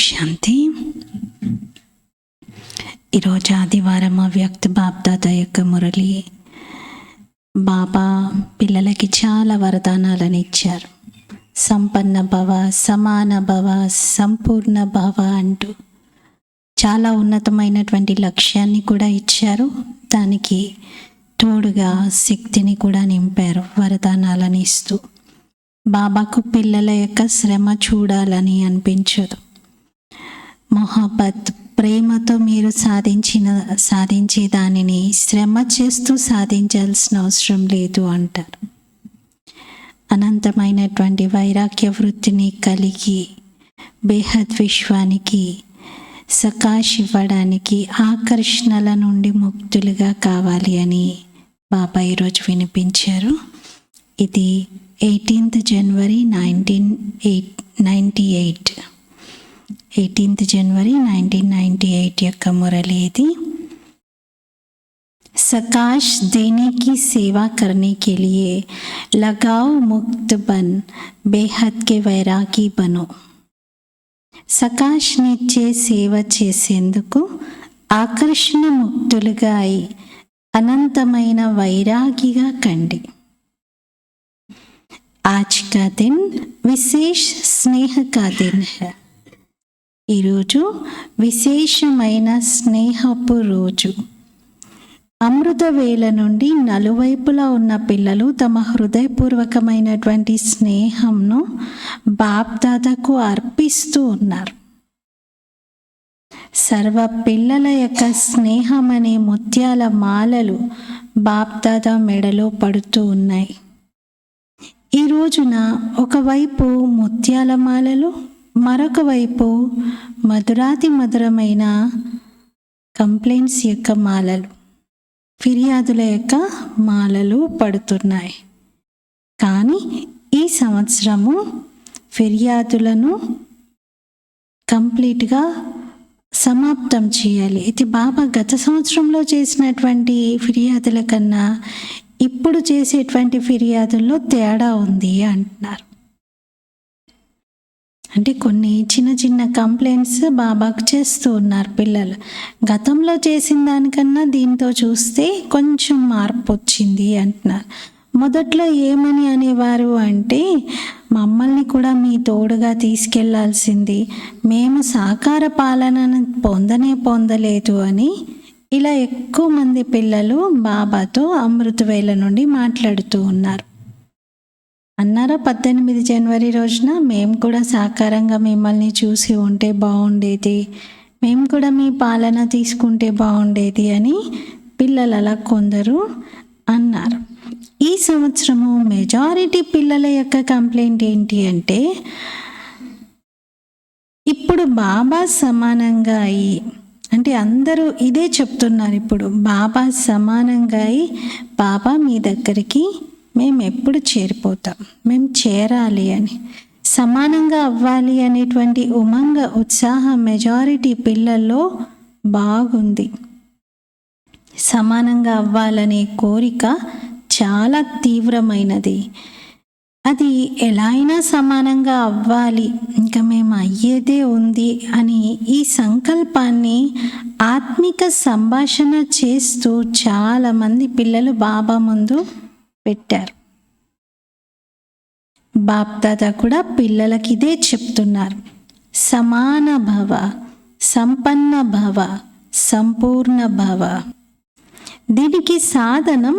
శాంతి. ఈరోజు ఆదివారం వ్యక్తి బాప్దాద యొక్క మురళి. బాబా పిల్లలకి చాలా వరదానాలను ఇచ్చారు. సంపన్న భవ, సమాన భవ, సంపూర్ణ భవ అంటూ చాలా ఉన్నతమైనటువంటి లక్ష్యాన్ని కూడా ఇచ్చారు. దానికి తోడుగా శక్తిని కూడా నింపారు వరదానాలను ఇస్తూ. బాబాకు పిల్లల యొక్క శ్రమ చూడాలని అనిపించదు. మొహబ్బత్, ప్రేమతో మీరు సాధించే దానిని శ్రమ చేస్తూ సాధించాల్సిన అవసరం లేదు అంటారు. అనంతమైనటువంటి వైరాగ్య వృత్తిని కలిగి బేహద్ విశ్వానికి సకాష్ ఇవ్వడానికి ఆకర్షణల నుండి ముక్తులుగా కావాలి అని బాబా ఈరోజు వినిపించారు. ఇది 18th January 1998 18th January 1998 యొక్క మురళి ఇది. सकाश देने की सेवा करने के लिए लगाओ, मुक्त बन, बेहद के वैरागी बनो. సకాష్నిచ్చే సేవ చేసేందుకు ఆకర్షణ ముక్తులుగా అయి అనంతమైన వైరాగిగా కండి. आज का दिन విశేష స్నేహ కా దిన్ హై. ఈరోజు విశేషమైన స్నేహపు రోజు. అమృత వేళ నుండి నలువైపులా ఉన్న పిల్లలు తమ హృదయపూర్వకమైనటువంటి స్నేహంను బాప్దాదాకు అర్పిస్తూ ఉన్నారు. సర్వ పిల్లల యొక్క స్నేహం అనే ముత్యాల మాలలు బాప్దాదా మెడలో పడుతూ ఉన్నాయి. ఈ రోజున ఒకవైపు ముత్యాల మాలలు, మరొక వైపు మధురాతి మధురమైన కంప్లైంట్స్ యొక్క మాలలు, ఫిర్యాదుల యొక్క మాలలు పడుతున్నాయి. కానీ ఈ సంవత్సరము ఫిర్యాదులను కంప్లీట్గా సమాప్తం చేయాలి. ఇది బాబా గత సంవత్సరంలో చేసినటువంటి ఫిర్యాదుల కన్నా ఇప్పుడు చేసేటువంటి ఫిర్యాదుల్లో తేడా ఉంది అంటున్నారు. అంటే కొన్ని చిన్న చిన్న కంప్లైంట్స్ బాబాకు చేస్తూ ఉన్నారు పిల్లలు. గతంలో చేసిన దానికన్నా దీంతో చూస్తే కొంచెం మార్పు వచ్చింది అంటున్నారు. మొదట్లో ఏమని అనేవారు అంటే, మమ్మల్ని కూడా మీ తోడుగా తీసుకెళ్లాల్సింది, మేము సాకార పాలనను పొందలేదు అని ఇలా ఎక్కువ మంది పిల్లలు బాబాతో అమృతవేళ నుండి మాట్లాడుతూ ఉన్నారు. అన్నారా 18 జనవరి రోజున మేము కూడా సాకారంగా మిమ్మల్ని చూసి ఉంటే బాగుండేది, మేము కూడా మీ పాలన తీసుకుంటే బాగుండేది అని పిల్లలు అలా కొందరు అన్నారు. ఈ సంవత్సరము మెజారిటీ పిల్లల యొక్క కంప్లైంట్ ఏంటి అంటే, ఇప్పుడు బాబా సమానంగా అయ్యి, అంటే అందరూ ఇదే చెప్తున్నారు, ఇప్పుడు బాబా సమానంగా అయి బాబా మీ దగ్గరికి మేము ఎప్పుడు చేరిపోతాం, మేము చేరాలి అని, సమానంగా అవ్వాలి అనేటువంటి ఉమంగ ఉత్సాహం మెజారిటీ పిల్లల్లో బాగుంది. సమానంగా అవ్వాలనే కోరిక చాలా తీవ్రమైనది. అది ఎలా అయినా సమానంగా అవ్వాలి, ఇంకా మేము అయ్యేదే ఉంది అని ఈ సంకల్పాన్ని ఆత్మిక సంభాషణ చేస్తూ చాలామంది పిల్లలు బాబా ముందు పెట్టారు. బాప్దాదా కూడా పిల్లలకి ఇదే చెప్తున్నారు, సమాన భవ, సంపన్న భవ, సంపూర్ణ భవ. దీనికి సాధనం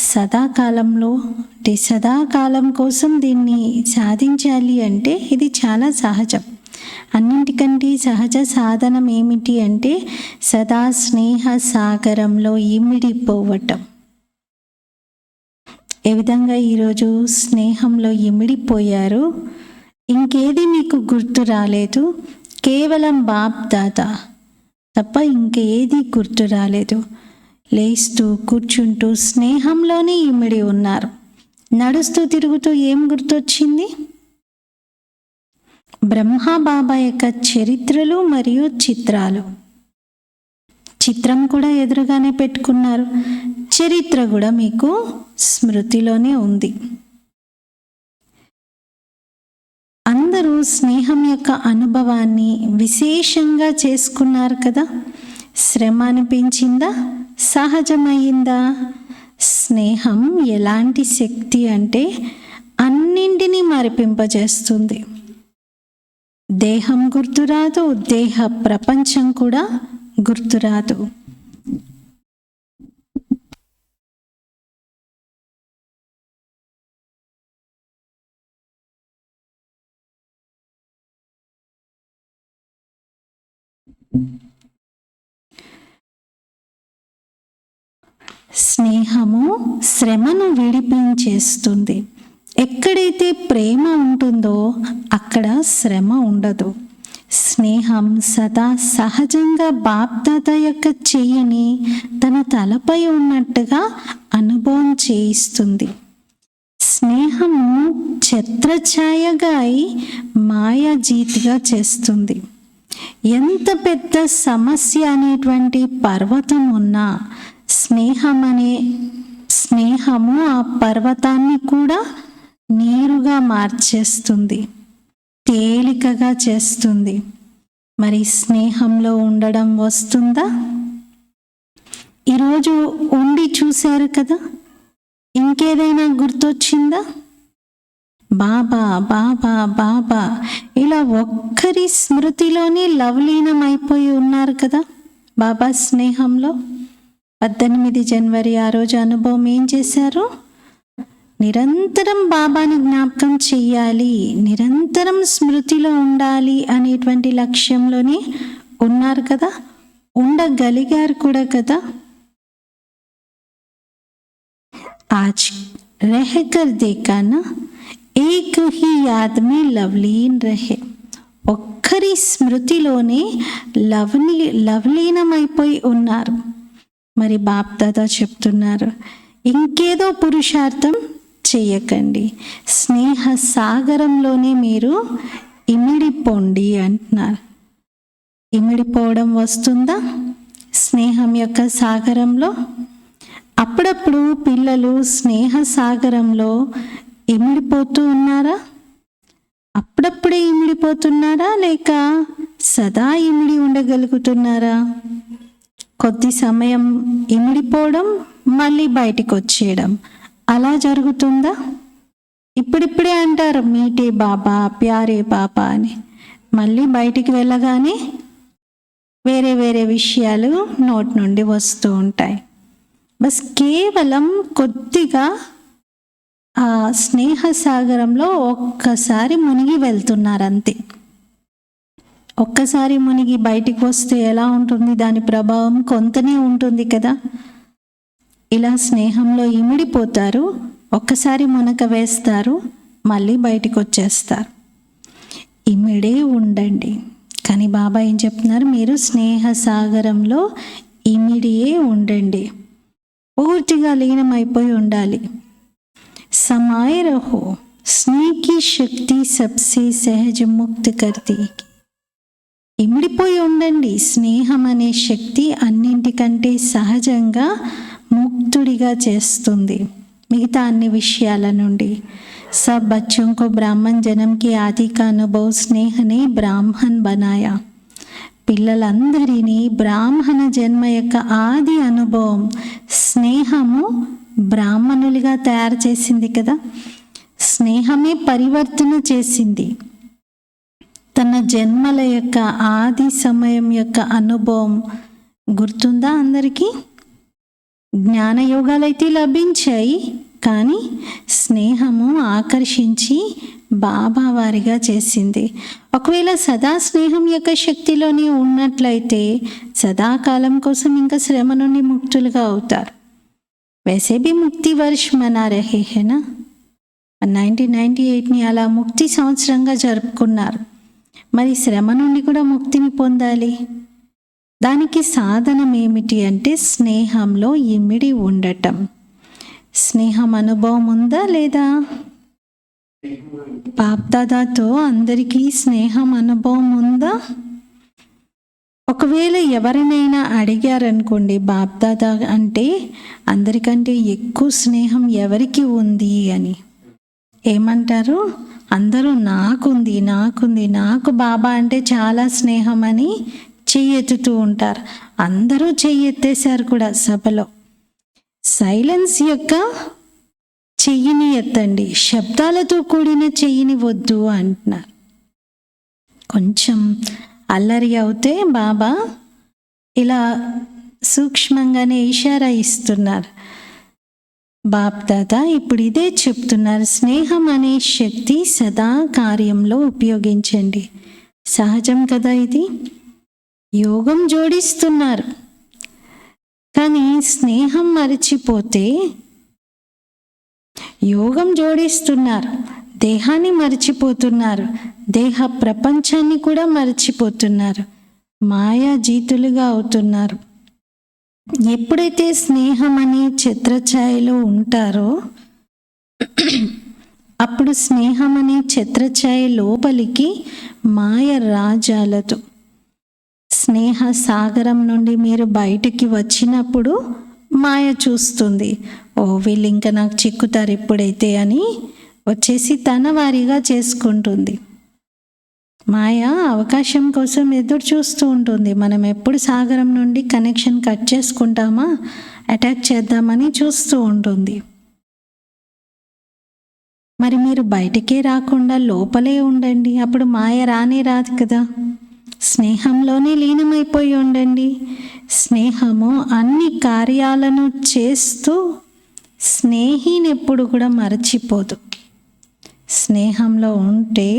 సదాకాలంలో, అంటే సదాకాలం కోసం దీన్ని సాధించాలి అంటే ఇది చాలా సహజం. అన్నింటికంటే సహజ సాధనం ఏమిటి అంటే సదా స్నేహ సాగరంలో ఇమిడిపోవటం. ఏ విధంగా ఈరోజు స్నేహంలో ఇమిడిపోయారు, ఇంకేది మీకు గుర్తు రాలేదు, కేవలం బాప్దాదా తప్ప ఇంకేది గుర్తు రాలేదు. లేస్తూ కూర్చుంటూ స్నేహంలోనే ఇమిడి ఉన్నారు. నడుస్తూ తిరుగుతూ ఏం గుర్తొచ్చింది? బ్రహ్మా బాబా యొక్క చరిత్రలు మరియు చిత్రాలు. చిత్రం కూడా ఎదురుగానే పెట్టుకున్నారు, చరిత్ర కూడా మీకు స్మృతిలోనే ఉంది. అందరూ స్నేహం యొక్క అనుభవాన్ని విశేషంగా చేసుకున్నారు కదా. శ్రమ అనిపించిందా, సహజమయ్యిందా? స్నేహం ఎలాంటి శక్తి అంటే అన్నింటినీ మరిపింపజేస్తుంది. దేహం గుర్తురాదు, దేహ ప్రపంచం కూడా గుర్తురాదు. స్నేహము శ్రమను విడిపించేస్తుంది. ఎక్కడైతే ప్రేమ ఉంటుందో అక్కడ శ్రమ ఉండదు. స్నేహం సదా సహజంగా బాప్దాద యొక్క చెయ్యిని తన తలపై ఉన్నట్టుగా అనుభవం చేయిస్తుంది. స్నేహము ఛత్రఛాయగా అయి మాయాజీతిగా చేస్తుంది. ఎంత పెద్ద సమస్య అనేటువంటి పర్వతం ఉన్నా స్నేహము ఆ పర్వతాన్ని కూడా నీరుగా మార్చేస్తుంది, తేలికగా చేస్తుంది. మరి స్నేహంలో ఉండడం వస్తుందా? ఈరోజు ఉండి చూశారు కదా, ఇంకేదైనా గుర్తొచ్చిందా? బాబా బాబా బాబా ఇలా ఒక్కరి స్మృతిలోనే లవలీనమైపోయి ఉన్నారు కదా బాబా స్నేహంలో. 18 జనవరి ఆ రోజు అనుభవం ఏం చేశారు? నిరంతరం బాబాని జ్ఞాపకం చెయ్యాలి, నిరంతరం స్మృతిలో ఉండాలి అనేటువంటి లక్ష్యంలోనే ఉన్నారు కదా, ఉండగలిగారు కూడా కదా. आज रह कर देखा ना, एक ही याद में लवलीन रहे. ఒక్కరి స్మృతిలోనే లవలీనమైపోయి ఉన్నారు. మరి బాప్దాదా చెప్తున్నారు, ఇంకేదో పురుషార్థం చెయ్యకండి, స్నేహ సాగరంలోనే మీరు ఇమిడిపోండి అంటున్నారు. ఇమిడిపోవడం వస్తుందా స్నేహం యొక్క సాగరంలో? అప్పుడప్పుడు పిల్లలు స్నేహ సాగరంలో ఇమిడిపోతూ ఉన్నారా? అప్పుడప్పుడే ఇమిడిపోతున్నారా, లేక సదా ఇమిడి ఉండగలుగుతున్నారా? కొద్ది సమయం ఇమిడిపోవడం, మళ్ళీ బయటికి వచ్చేయడం, అలా జరుగుతుందా? ఇప్పుడిప్పుడే అంటారు మీటే బాబా, ప్యారే బాబా అని, మళ్ళీ బయటికి వెళ్ళగానే వేరే వేరే విషయాలు నోటి నుండి వస్తూ ఉంటాయి. బస్ కేవలం కొద్దిగా ఆ స్నేహ సాగరంలో ఒక్కసారి మునిగి వెళ్తున్నారు అంతే. ఒక్కసారి మునిగి బయటికి వస్తే ఎలా ఉంటుంది, దాని ప్రభావం కొంతనే ఉంటుంది కదా. ఇలా స్నేహంలో ఇమిడిపోతారు, ఒక్కసారి మునక వేస్తారు, మళ్ళీ బయటికి వచ్చేస్తారు. ఇమిడే ఉండండి. కానీ బాబా ఏం చెప్తున్నారు, మీరు స్నేహ సాగరంలో ఇమిడియే ఉండండి, పూర్తిగా లీనమైపోయి ఉండాలి. समाये रहो, स्नेह की शक्ति सबसे सहज मुक्त करती. ఇమిడిపోయి ఉండండి. స్నేహం అనే శక్తి అన్నింటికంటే సహజంగా ముక్తుడిగా చేస్తుంది మిగతా అన్ని విషయాల నుండి. सब बच्चों को ब्राह्मण जन्म के आदि का अनुभव स्नेह ने ब्राह्मण बनाया. పిల్లలందరినీ బ్రాహ్మణ జన్మ యొక్క ఆది అనుభవం స్నేహము బ్రాహ్మణులుగా తయారు చేసింది కదా. స్నేహమే పరివర్తన చేసింది. తన జన్మల యొక్క ఆది సమయం యొక్క అనుభవం గుర్తుందా అందరికీ? జ్ఞానయోగాలైతే లభించాయి, కానీ స్నేహము ఆకర్షించి బాబా వారిగా చేసింది. ఒకవేళ సదా స్నేహం యొక్క శక్తిలోనే ఉన్నట్లయితే సదాకాలం కోసం ఇంకా శ్రమ నుండి ముక్తులుగా అవుతారు. वैसे भी मुक्ति वर्ष मना रहे हैं ना. 1998ని అలా ముక్తి సంవత్సరంగా జరుపుకున్నారు. మరి శ్రమ నుండి కూడా ముక్తిని పొందాలి. దానికి సాధనం ఏమిటి అంటే స్నేహంలో ఇమిడి ఉండటం. స్నేహం అనుభవం ఉందా లేదా? బాప్దాదాతో అందరికీ స్నేహం అనుభవం ఉందా? ఒకవేళ ఎవరినైనా అడిగారనుకోండి, బాప్దాదా అంటే అందరికంటే ఎక్కువ స్నేహం ఎవరికి ఉంది అని, ఏమంటారు? అందరూ నాకుంది, నాకుంది, నాకు బాబా అంటే చాలా స్నేహం అని చెయ్యెత్తుతూ ఉంటారు. అందరూ చెయ్యెత్తేశారు కూడా సభలో. సైలెన్స్ యొక్క చెయ్యిని ఎత్తండి, శబ్దాలతో కూడిన చెయ్యిని వద్దు అంటున్నారు. కొంచెం అల్లరి అవుతే బాబా ఇలా సూక్ష్మంగానే ఇషారా ఇస్తున్నారు. బాప్దాదా ఇప్పుడు ఇదే చెప్తున్నారు, స్నేహం అనే శక్తి సదా కార్యంలో ఉపయోగించండి. సహజం కదా ఇది. యోగం జోడిస్తున్నారు, కానీ స్నేహం మరిచిపోతే, యోగం జోడిస్తున్నారు, దేహాన్ని మరిచిపోతున్నారు, దేహ ప్రపంచాన్ని కూడా మరిచిపోతున్నారు, మాయాజీతులుగా అవుతున్నారు. ఎప్పుడైతే స్నేహం అనే ఛత్రఛాయలో ఉంటారో అప్పుడు స్నేహం అనే ఛత్రఛాయ లోపలికి మాయ రాజాలతో, స్నేహ సాగరం నుండి మీరు బయటికి వచ్చినప్పుడు మాయ చూస్తుంది, ఓ వీళ్ళు ఇంకా నాకు చిక్కుతారు ఎప్పుడైతే అని వచ్చేసి తన వారిగా చేసుకుంటుంది. మాయ అవకాశం కోసం ఎదురు చూస్తూ ఉంటుంది. మనం ఎప్పుడు సాగరం నుండి కనెక్షన్ కట్ చేసుకుంటామా, అటాక్ చేద్దామని చూస్తూ ఉంటుంది. మరి మీరు బయటికే రాకుండా లోపలే ఉండండి, అప్పుడు మాయ రానే రాదు కదా. స్నేహంలోనే లీనమైపోయి ఉండండి. స్నేహము అన్ని కార్యాలను చేస్తూ స్నేహిని ఎప్పుడు కూడా మరచిపోదు. స్నేహంలో ఉంటే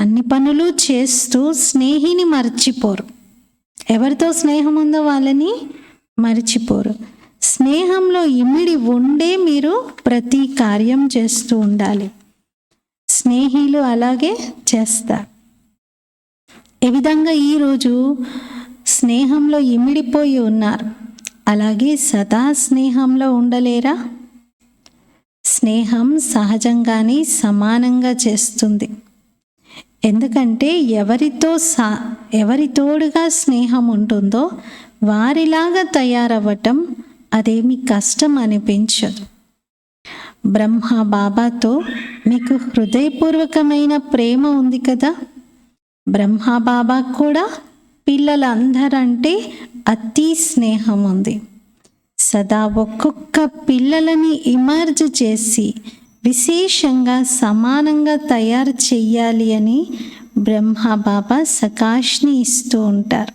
అన్ని పనులు చేస్తూ స్నేహిని మర్చిపోరు. ఎవరితో స్నేహం ఉందో వాళ్ళని మర్చిపోరు. స్నేహంలో ఇమిడి ఉండే మీరు ప్రతి కార్యం చేస్తూ ఉండాలి. స్నేహిలు అలాగే చేస్తారు. ఏ విధంగా ఈరోజు స్నేహంలో ఇమిడిపోయి ఉన్నారు, అలాగే సదా స్నేహంలో ఉండలేరా? స్నేహం సహజంగానే సమానంగా చేస్తుంది. ఎందుకంటే ఎవరి తోడుగా స్నేహం ఉంటుందో వారిలాగా తయారవ్వటం అదేమి కష్టం అనిపించదు. బ్రహ్మ బాబాతో మీకు హృదయపూర్వకమైన ప్రేమ ఉంది కదా. బ్రహ్మ బాబా కూడా పిల్లలందరంటే అతి స్నేహం ఉంది. సదా ఒక్కొక్క పిల్లలని ఇమర్జ్ చేసి విశేషంగా సమానంగా తయారు చెయ్యాలి అని బ్రహ్మ బాబా సకాష్ని ఇస్తూ ఉంటారు.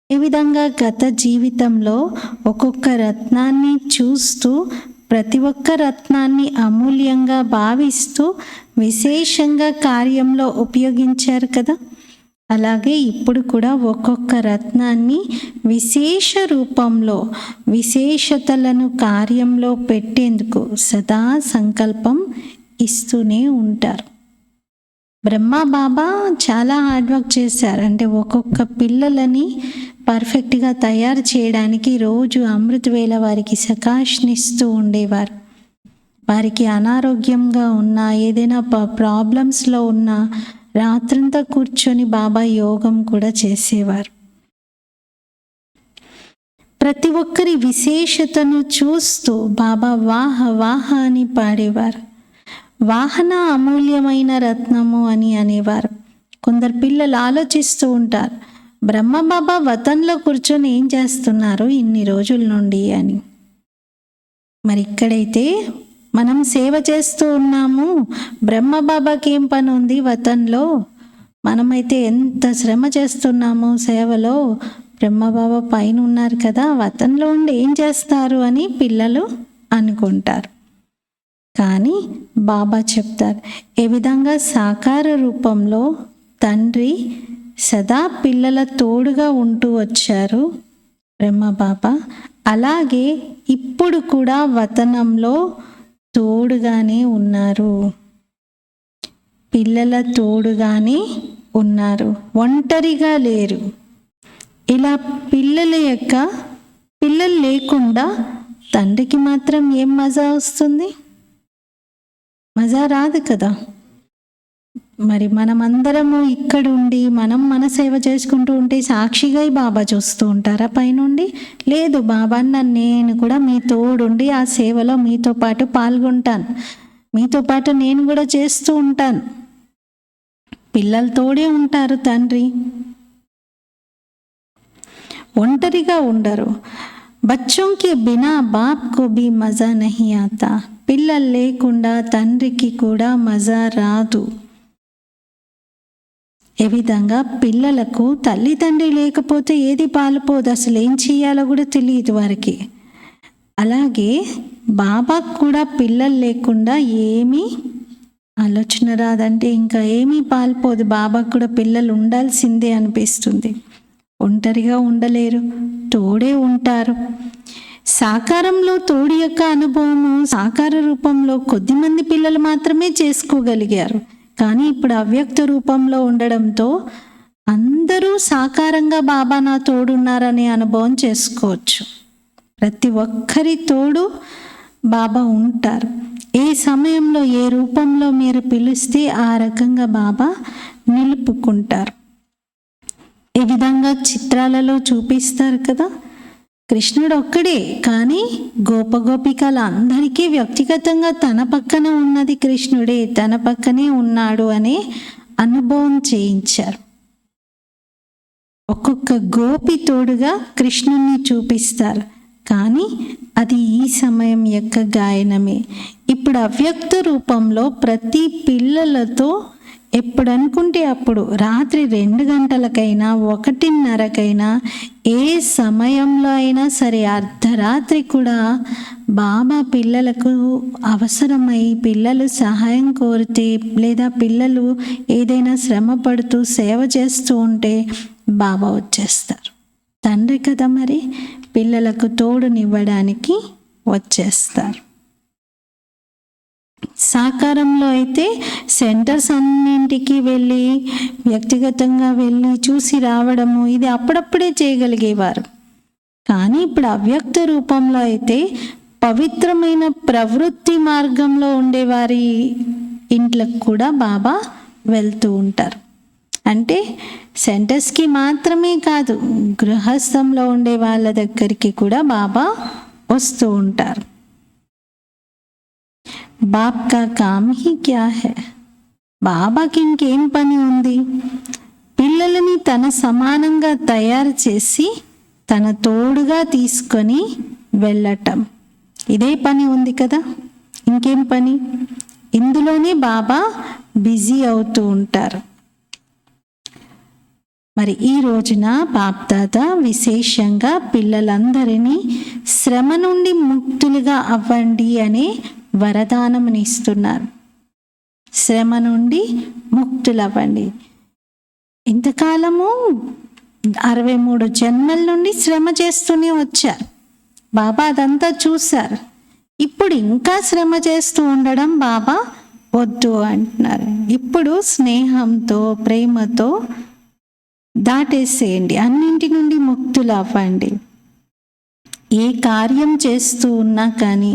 ఈ విధంగా గత జీవితంలో ఒక్కొక్క రత్నాన్ని చూస్తూ ప్రతి ఒక్క రత్నాన్ని అమూల్యంగా భావిస్తూ విశేషంగా కార్యంలో ఉపయోగించారు కదా. అలాగే ఇప్పుడు కూడా ఒక్కొక్క రత్నాన్ని విశేష రూపంలో విశేషతలను కార్యంలో పెట్టేందుకు సదా సంకల్పం ఇస్తూనే ఉంటారు. బ్రహ్మ బాబా చాలా హార్డ్ వర్క్ చేశారు. అంటే ఒక్కొక్క పిల్లలని పర్ఫెక్ట్గా తయారు చేయడానికి రోజు అమృత వేళ వారికి సకాష్నిస్తూ ఉండేవారు. వారికి అనారోగ్యంగా ఉన్నా, ఏదైనా ప్రాబ్లమ్స్లో ఉన్నా రాత్రంతా కూర్చొని బాబా యోగం కూడా చేసేవారు. ప్రతి ఒక్కరి విశేషతను చూస్తూ బాబా వాహ వాహ అని పాడేవారు. వాహన అమూల్యమైన రత్నము అని అనేవారు. కొందరు పిల్లలు ఆలోచిస్తూ ఉంటారు, బ్రహ్మబాబా వతంలో కూర్చొని ఏం చేస్తున్నారు ఇన్ని రోజుల నుండి అని. మరి ఇక్కడైతే మనం సేవ చేస్తూ ఉన్నాము, బ్రహ్మబాబాకి ఏం పని ఉంది వతంలో? మనమైతే ఎంత శ్రమ చేస్తున్నాము సేవలో, బ్రహ్మబాబా పైన ఉన్నారు కదా, వతంలో ఉండి ఏం చేస్తారు అని పిల్లలు అనుకుంటారు. కానీ బాబా చెప్తారు, ఏ విధంగా సాకార రూపంలో తండ్రి సదా పిల్లల తోడుగా ఉంటూ వచ్చారు బ్రహ్మబాబా, అలాగే ఇప్పుడు కూడా వతనంలో తోడుగానే ఉన్నారు. పిల్లల తోడుగానే ఉన్నారు, ఒంటరిగా లేరు. ఇలా పిల్లలు లేకుండా తండ్రికి మాత్రం ఏం మజా వస్తుంది? మజా రాదు కదా. మరి మనమందరము ఇక్కడుండి మనం మన సేవ చేసుకుంటూ ఉంటే సాక్షిగా బాబా చూస్తూ ఉంటారా పైనుండి? లేదు, బాబా నేను కూడా మీ తోడుండి ఆ సేవలో మీతో పాటు పాల్గొంటాను, మీతో పాటు నేను కూడా చేస్తూ ఉంటాను. పిల్లలతోడే ఉంటారు తండ్రి, ఒంటరిగా ఉండరు. బచ్చోं के बिना बाप को भी मज़ा नहीं आता. పిల్లలు లేకుండా తండ్రికి కూడా మజా రాదు. ఏ విధంగా పిల్లలకు తల్లిదండ్రి లేకపోతే ఏది పాలుపోదు, అసలు ఏం చేయాలో కూడా తెలియదు వారికి. అలాగే బాబాకు కూడా పిల్లలు లేకుండా ఏమీ ఆలోచన రాదంటే ఇంకా ఏమీ పాల్పోదు. బాబాకు కూడా పిల్లలు ఉండాల్సిందే అనిపిస్తుంది. ఒంటరిగా ఉండలేరు, తోడే ఉంటారు. సాకారంలో తోడి యొక్క అనుభవము సాకార రూపంలో కొద్దిమంది పిల్లలు మాత్రమే చేసుకోగలిగారు. కానీ ఇప్పుడు అవ్యక్త రూపంలో ఉండడంతో అందరూ సాకారంగా బాబా నా తోడున్నారనే అనుభవం చేసుకోవచ్చు. ప్రతి ఒక్కరి తోడు బాబా ఉంటారు. ఏ సమయంలో ఏ రూపంలో మీరు పిలిస్తే ఆ రకంగా బాబా నిలుపుకుంటారు. ఈ విధంగా చిత్రాలలో చూపిస్తారు కదా. కృష్ణుడు ఒక్కడే, కానీ గోపగోపికలు అందరికీ వ్యక్తిగతంగా తన పక్కన ఉన్నది కృష్ణుడే, తన పక్కనే ఉన్నాడు అనే అనుభవం చేయించారు. ఒక్కొక్క గోపి తోడుగా కృష్ణుణ్ణి చూపిస్తారు, కానీ అది ఈ సమయం యొక్క గాయనమే. ఇప్పుడు అవ్యక్త రూపంలో ప్రతి పిల్లలతో ఎప్పుడు అనుకుంటే అప్పుడు రాత్రి 2 గంటలకైనా 1:30కైనా ఏ సమయంలో అయినా సరే అర్ధరాత్రి కూడా బాబా పిల్లలకు అవసరమై పిల్లలు సహాయం కోరితే లేదా పిల్లలు ఏదైనా శ్రమ పడుతూ సేవ చేస్తూ ఉంటే బాబా వచ్చేస్తారు. తండ్రి కదా మరి, పిల్లలకు తోడునివ్వడానికి వచ్చేస్తారు. సాకారంలో అయితే సెంటర్స్ అన్నింటికి వెళ్ళి వ్యక్తిగతంగా వెళ్ళి చూసి రావడము ఇది అప్పుడప్పుడే చేయగలిగేవారు. కానీ ఇప్పుడు అవ్యక్త రూపంలో అయితే పవిత్రమైన ప్రవృత్తి మార్గంలో ఉండేవారి ఇంట్లకు కూడా బాబా వెళ్తూ ఉంటారు. అంటే సెంటర్స్కి మాత్రమే కాదు, గృహస్థంలో ఉండే వాళ్ళ దగ్గరికి కూడా బాబా వస్తూ ఉంటారు. బాప్ కా కామ్ హీ క్యా హై, బాబాకి ఇంకేం పని ఉంది? పిల్లలని తన సమానంగా తయారు చేసి తన తోడుగా తీసుకొని వెళ్ళటం, ఇదే పని ఉంది కదా. ఇంకేం పని? ఇందులోనే బాబా బిజీ అవుతూ ఉంటారు. మరి ఈ రోజున బాప్దాదా విశేషంగా పిల్లలందరినీ శ్రమ నుండి ముక్తులుగా అవ్వండి అనే వరదానమునిస్తున్నారు. శ్రమ నుండి ముక్తులవ్వండి. ఇంతకాలము 63 జన్మల నుండి శ్రమ చేస్తూనే వచ్చారు. బాబా అదంతా చూశారు. ఇప్పుడు ఇంకా శ్రమ చేస్తూ ఉండడం బాబా వద్దు అంటున్నారు. ఇప్పుడు స్నేహంతో ప్రేమతో దాటేసేయండి, అన్నింటి నుండి ముక్తులు అవ్వండి. ఏ కార్యం చేస్తూ ఉన్నా కానీ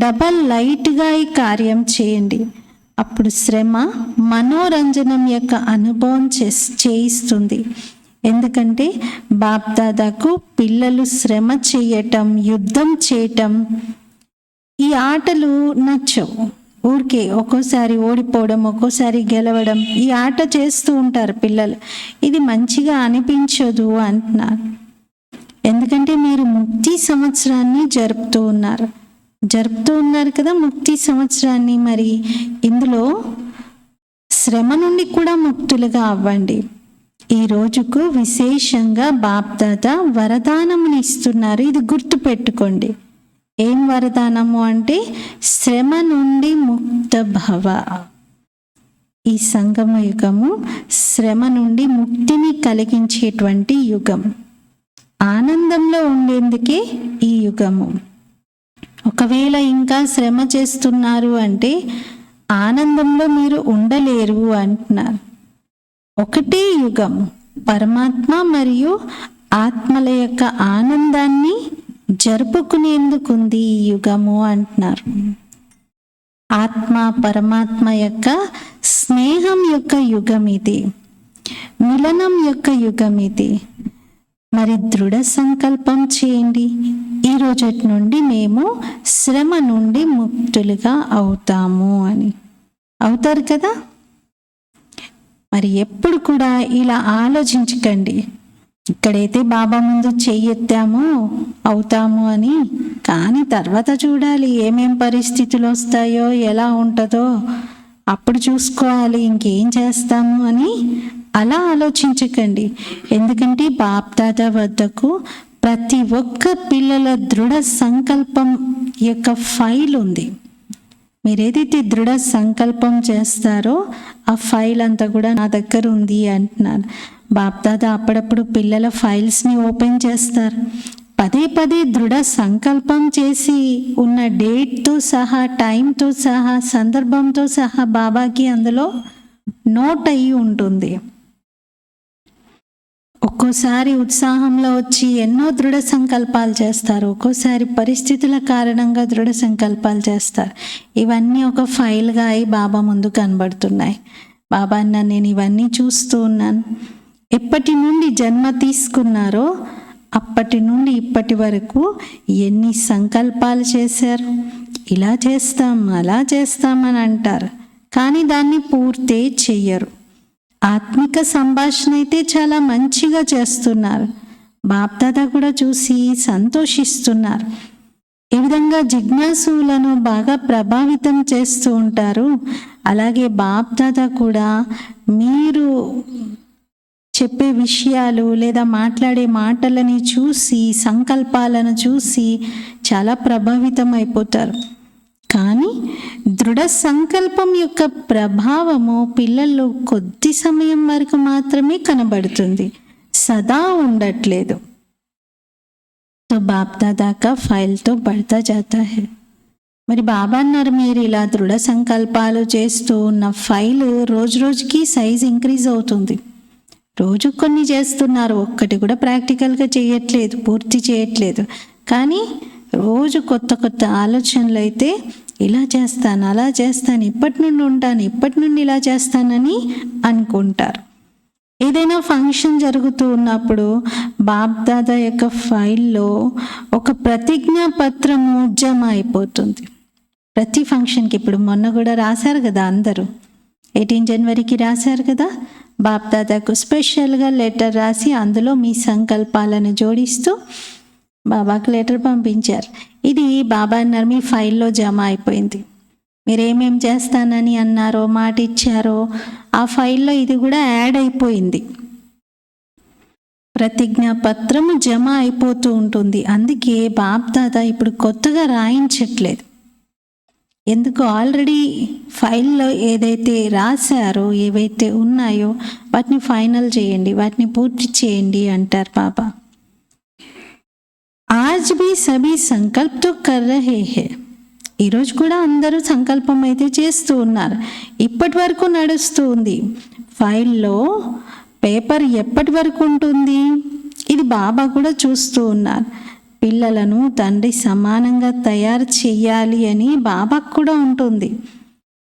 డబల్ లైట్గా ఈ కార్యం చేయండి. అప్పుడు శ్రమ మనోరంజనం యొక్క అనుభవం చేయిస్తుంది. ఎందుకంటే బాప్దాదాకు పిల్లలు శ్రమ చేయటం, యుద్ధం చేయటం ఈ ఆటలు నచ్చవు. ఊరికే ఒక్కోసారి ఓడిపోవడం, ఒక్కోసారి గెలవడం, ఈ ఆట చేస్తూ ఉంటారు పిల్లలు. ఇది మంచిగా అనిపించదు అంటున్నారు. ఎందుకంటే మీరు ముక్తి సంవత్సరాన్ని జరుపుతూ ఉన్నారు కదా ముక్తి సంవత్సరాన్ని. మరి ఇందులో శ్రమ నుండి కూడా ముక్తులుగా అవ్వండి. ఈ రోజుకు విశేషంగా బాప్దాదా వరదానముని ఇస్తున్నారు. ఇది గుర్తుపెట్టుకోండి. ఏం వరదానము అంటే శ్రమ నుండి ముక్త భవ. ఈ సంగమ యుగము శ్రమ నుండి ముక్తిని కలిగించేటువంటి యుగం. ఆనందంలో ఉండేందుకే ఈ యుగము. ఒకవేళ ఇంకా శ్రమ చేస్తున్నారు అంటే ఆనందంలో మీరు ఉండలేరు అంటున్నారు. ఒకటే యుగం, పరమాత్మ మరియు ఆత్మల యొక్క ఆనందాన్ని జరుపుకునేందుకుంది ఈ యుగము అంటున్నారు. ఆత్మ పరమాత్మ యొక్క స్నేహం యొక్క యుగం ఇది, మిలనం యొక్క యుగం ఇది. మరి దృఢ సంకల్పం చేయండి, ఈ రోజటి నుండి మేము శ్రమ నుండి ముక్తులుగా అవుతాము అని. అవుతారు కదా? మరి ఎప్పుడు కూడా ఇలా ఆలోచించకండి, ఇక్కడైతే బాబా ముందు చెయ్యెత్తాము అవుతాము అని, కానీ తర్వాత చూడాలి ఏమేం పరిస్థితులు వస్తాయో ఎలా ఉంటుందో అప్పుడు చూసుకోవాలి ఇంకేం చేస్తాము అని అలా ఆలోచించకండి. ఎందుకంటే బాప్దాదా వద్దకు ప్రతి ఒక్క పిల్లల దృఢ సంకల్పం యొక్క ఫైల్ ఉంది. మీరు ఏదైతే దృఢ సంకల్పం చేస్తారో ఆ ఫైల్ అంతా కూడా నా దగ్గర ఉంది అంటున్నాను. బాప్దాదా అప్పుడప్పుడు పిల్లల ఫైల్స్ని ఓపెన్ చేస్తారు. పదే పదే దృఢ సంకల్పం చేసి ఉన్న డేట్తో సహా, టైంతో సహా, సందర్భంతో సహా బాబాకి అందులో నోట్ అయ్యి ఉంటుంది. ఒక్కోసారి ఉత్సాహంలో వచ్చి ఎన్నో దృఢ సంకల్పాలు చేస్తారు, ఒక్కోసారి పరిస్థితుల కారణంగా దృఢ సంకల్పాలు చేస్తారు. ఇవన్నీ ఒక ఫైల్గా అయి బాబా ముందు కనబడుతున్నాయి. బాబా అన్న నేను ఇవన్నీ చూస్తూ ఉన్నాను. ఎప్పటి నుండి జన్మ తీసుకున్నారో అప్పటి నుండి ఇప్పటి వరకు ఎన్ని సంకల్పాలు చేశారు. ఇలా చేస్తాం అలా చేస్తామని అంటారు, కానీ దాన్ని పూర్తే చెయ్యరు. ఆత్మిక సంభాషణ అయితే చాలా మంచిగా చేస్తున్నారు. బాప్దాదా కూడా చూసి సంతోషిస్తున్నారు. ఈ విధంగా జిజ్ఞాసులను బాగా ప్రభావితం చేస్తూ ఉంటారు. అలాగే బాప్దాదా కూడా మీరు చెప్పే విషయాలు లేదా మాట్లాడే మాటలని చూసి, సంకల్పాలను చూసి చాలా ప్రభావితం అయిపోతారు. కానీ దృఢ సంకల్పం యొక్క ప్రభావము పిల్లల్లో కొద్ది సమయం వరకు మాత్రమే కనబడుతుంది, సదా ఉండట్లేదు. తో బాప్ దాదా కా ఫైల్ తో బడతా జాతా హై. మరి బాబా అన్నారు మీరు ఇలా దృఢ సంకల్పాలు చేస్తూ ఉన్న ఫైల్ రోజు రోజుకి సైజ్ ఇంక్రీజ్ అవుతుంది. రోజు కొన్ని చేస్తున్నారు, ఒక్కటి కూడా ప్రాక్టికల్గా చేయట్లేదు, పూర్తి చేయట్లేదు. కానీ రోజు కొత్త కొత్త ఆలోచనలు అయితే ఇలా చేస్తాను అలా చేస్తాను, ఇప్పటి నుండి ఉంటాను, ఇప్పటి నుండి ఇలా చేస్తానని అనుకుంటారు. ఏదైనా ఫంక్షన్ జరుగుతూ ఉన్నప్పుడు బాప్దాదా యొక్క ఫైల్లో ఒక ప్రతిజ్ఞా పత్రము జమ అయిపోతుంది. ప్రతి ఫంక్షన్కి ఇప్పుడు మొన్న కూడా రాశారు కదా, అందరూ 18 జనవరికి రాశారు కదా, బాప్దాదాకు స్పెషల్గా లెటర్ రాసి అందులో మీ సంకల్పాలను జోడిస్తూ బాబాకు లెటర్ పంపించారు. ఇది బాబా అన్నారు మీ ఫైల్లో జమ అయిపోయింది. మీరు ఏమేం చేస్తానని అన్నారో, మాట ఇచ్చారో ఆ ఫైల్లో ఇది కూడా యాడ్ అయిపోయింది. ప్రతిజ్ఞా పత్రము జమ అయిపోతూ ఉంటుంది. అందుకే బాప్దాదా ఇప్పుడు కొత్తగా రాయించట్లేదు. ఎందుకు ఆల్రెడీ ఫైల్లో ఏదైతే రాశారో, ఏవైతే ఉన్నాయో వాటిని ఫైనల్ చేయండి, వాటిని పూర్తి చేయండి అంటారు బాబా. ఆజ్ భీ సభీ సంకల్ప్ తో కర్ రహే హై. ఈరోజు కూడా అందరూ సంకల్పం అయితే చేస్తూ ఉన్నారు. ఇప్పటి వరకు నడుస్తూ ఉంది. ఫైల్లో పేపర్ ఎప్పటి వరకు ఉంటుంది ఇది బాబా కూడా చూస్తూ ఉన్నారు. పిల్లలను తండ్రి సమానంగా తయారు చేయాలి అని బాబాకు కూడా ఉంటుంది.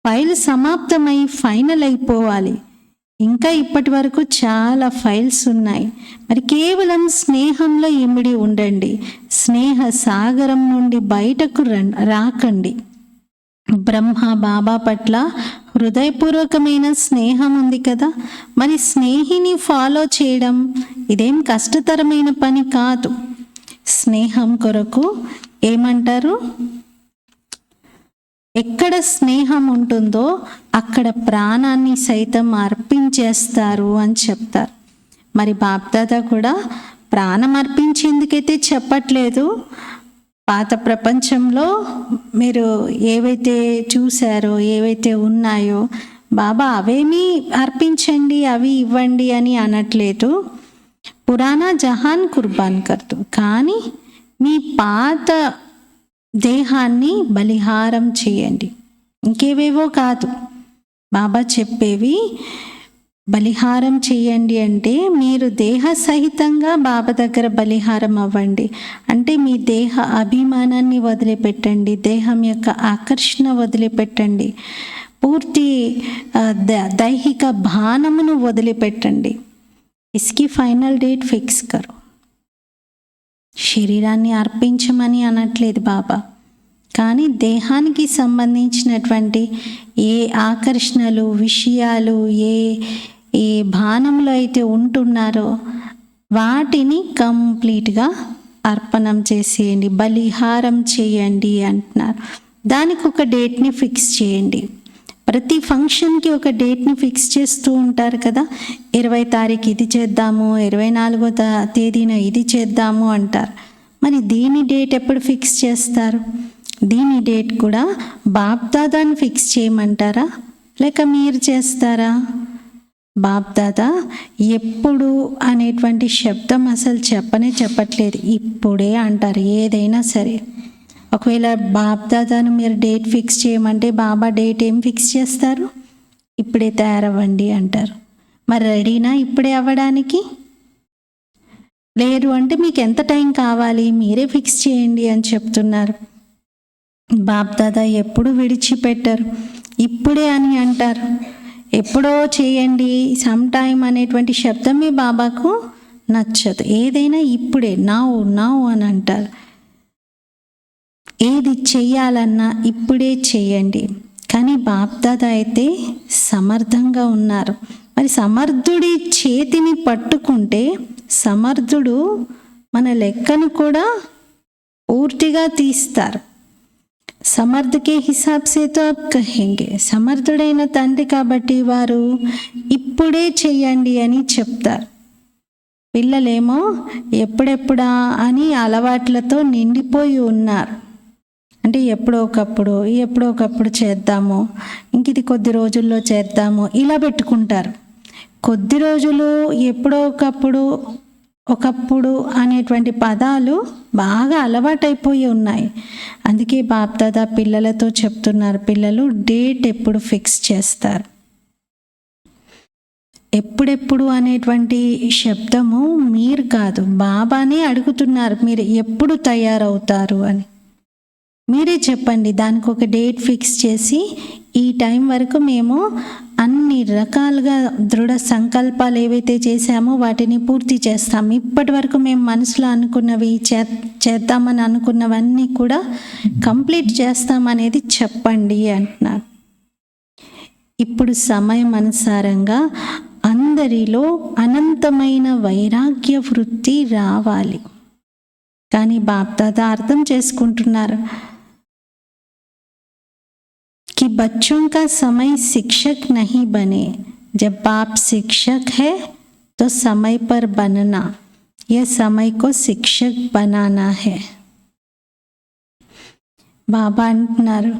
ఫైల్ సమాప్తమై ఫైనల్ అయిపోవాలి. ఇంకా ఇప్పటి వరకు చాలా ఫైల్స్ ఉన్నాయి. మరి కేవలం స్నేహంలో ఇమిడి ఉండండి. స్నేహ సాగరం నుండి బయటకు రాకండి. బ్రహ్మ బాబా పట్ల హృదయపూర్వకమైన స్నేహం ఉంది కదా, మరి స్నేహిని ఫాలో చేయడం ఇదేం కష్టతరమైన పని కాదు. స్నేహం కొరకు ఏమంటారు, ఎక్కడ స్నేహం ఉంటుందో అక్కడ ప్రాణాన్ని సైతం అర్పించేస్తారు అని చెప్తారు. మరి బాప్దాదా కూడా ప్రాణం అర్పించేందుకైతే చెప్పట్లేదు. పాత ప్రపంచంలో మీరు ఏవైతే చూశారో, ఏవైతే ఉన్నాయో బాబా అవేమీ అర్పించండి, అవి ఇవ్వండి అని అనట్లేదు. పురాణా జహాన్ కుర్బాన్ కర్తూ, కానీ మీ పాత దేహాన్ని బలిహారం చేయండి. ఇంకేవేవో కాదు బాబా చెప్పేవి. బలిహారం చేయండి అంటే మీరు దేహ సహితంగా బాబా దగ్గర బలిహారం అవ్వండి. అంటే మీ దేహ అభిమానాన్ని వదిలిపెట్టండి, దేహం యొక్క ఆకర్షణ వదిలిపెట్టండి, పూర్తి దైహిక భానమును వదిలిపెట్టండి. ఇస్కి ఫైనల్ డేట్ ఫిక్స్ కరో. శరీరాన్ని అర్పించమని అనట్లేదు బాబా, కానీ దేహానికి సంబంధించినటువంటి ఏ ఆకర్షణలు, విషయాలు, ఏ ఏ బాణంలో అయితే ఉంటున్నారో వాటిని కంప్లీట్గా అర్పణం చేసేయండి, బలిహారం చేయండి అంటున్నారు. దానికి ఒక డేట్ని ఫిక్స్ చేయండి. ప్రతి ఫంక్షన్కి ఒక డేట్ని ఫిక్స్ చేస్తూ ఉంటారు కదా, 20 తారీఖు ఇది చేద్దాము, 24వ తేదీన ఇది చేద్దాము అంటారు. మరి దీని డేట్ ఎప్పుడు ఫిక్స్ చేస్తారు? దీని డేట్ కూడా బాప్దాదాని ఫిక్స్ చేయమంటారా, లేక మీరు చేస్తారా? బాప్దాదా ఎప్పుడు అనేటువంటి శబ్దం అసలు చెప్పట్లేదు, ఇప్పుడే అంటారు ఏదైనా సరే. ఒకవేళ బాప్దాదాను మీరు డేట్ ఫిక్స్ చేయమంటే బాబా డేట్ ఏం ఫిక్స్ చేస్తారు? ఇప్పుడే తయారవ్వండి అంటారు. మరి రెడీనా ఇప్పుడే అవ్వడానికి? లేదు అంటే మీకు ఎంత టైం కావాలి, మీరే ఫిక్స్ చేయండి అని చెప్తున్నారు. బాప్దాదా ఎప్పుడు విడిచిపెట్టరు, ఇప్పుడే అని అంటారు. ఎప్పుడో చేయండి, సమ్ టైం అనేటువంటి శబ్దమే బాబాకు నచ్చదు. ఏదైనా ఇప్పుడే, నౌ అని అంటారు. ఏది చెయ్యాలన్నా ఇప్పుడే చేయండి. కానీ బాప్దాదా అయితే సమర్థంగా ఉన్నారు. మరి సమర్థుడి చేతిని పట్టుకుంటే సమర్థుడు మన లెక్కను కూడా పూర్తిగా తీస్తారు. సమర్థకే హిసాబ్ సేతో అబ్ కహెంగే, సమర్థుడైన తండ్రి కాబట్టి వారు ఇప్పుడే చెయ్యండి అని చెప్తారు. పిల్లలేమో ఎప్పుడెప్పుడా అని అలవాట్లతో నిండిపోయి ఉన్నారు. అంటే ఎప్పుడో ఒకప్పుడు చేద్దాము, ఇంక ఇది కొద్ది రోజుల్లో చేద్దాము, ఇలా పెట్టుకుంటారు. కొద్ది రోజులు, ఎప్పుడో ఒకప్పుడు అనేటువంటి పదాలు బాగా అలవాటైపోయి ఉన్నాయి. అందుకే బాప్దాదా పిల్లలతో చెప్తున్నారు, పిల్లలు డేట్ ఎప్పుడు ఫిక్స్ చేస్తారు? ఎప్పుడెప్పుడు అనేటువంటి శబ్దము మీరు కాదు, బాబానే అడుగుతున్నారు, మీరు ఎప్పుడు తయారవుతారు అని. మీరే చెప్పండి, దానికి ఒక డేట్ ఫిక్స్ చేసి ఈ టైం వరకు మేము అన్ని రకాలుగా దృఢ సంకల్పాలు ఏవైతే చేశామో వాటిని పూర్తి చేస్తాం. ఇప్పటి వరకు మేము మనసులో అనుకున్నవి, చేద్దామని అనుకున్నవన్నీ కూడా కంప్లీట్ చేస్తామనేది చెప్పండి అంటున్నారు. ఇప్పుడు సమయం అనుసారంగా అందరిలో అనంతమైన వైరాగ్య వృత్తి రావాలి. కానీ బాప్దాదా అర్థం చేసుకుంటున్నారు कि बच्चों का समय शिक्षक नहीं बने, जब बाप शिक्षक है तो समय पर बनना, यह समय को शिक्षक बनाना है. బాబా అంటున్నారు,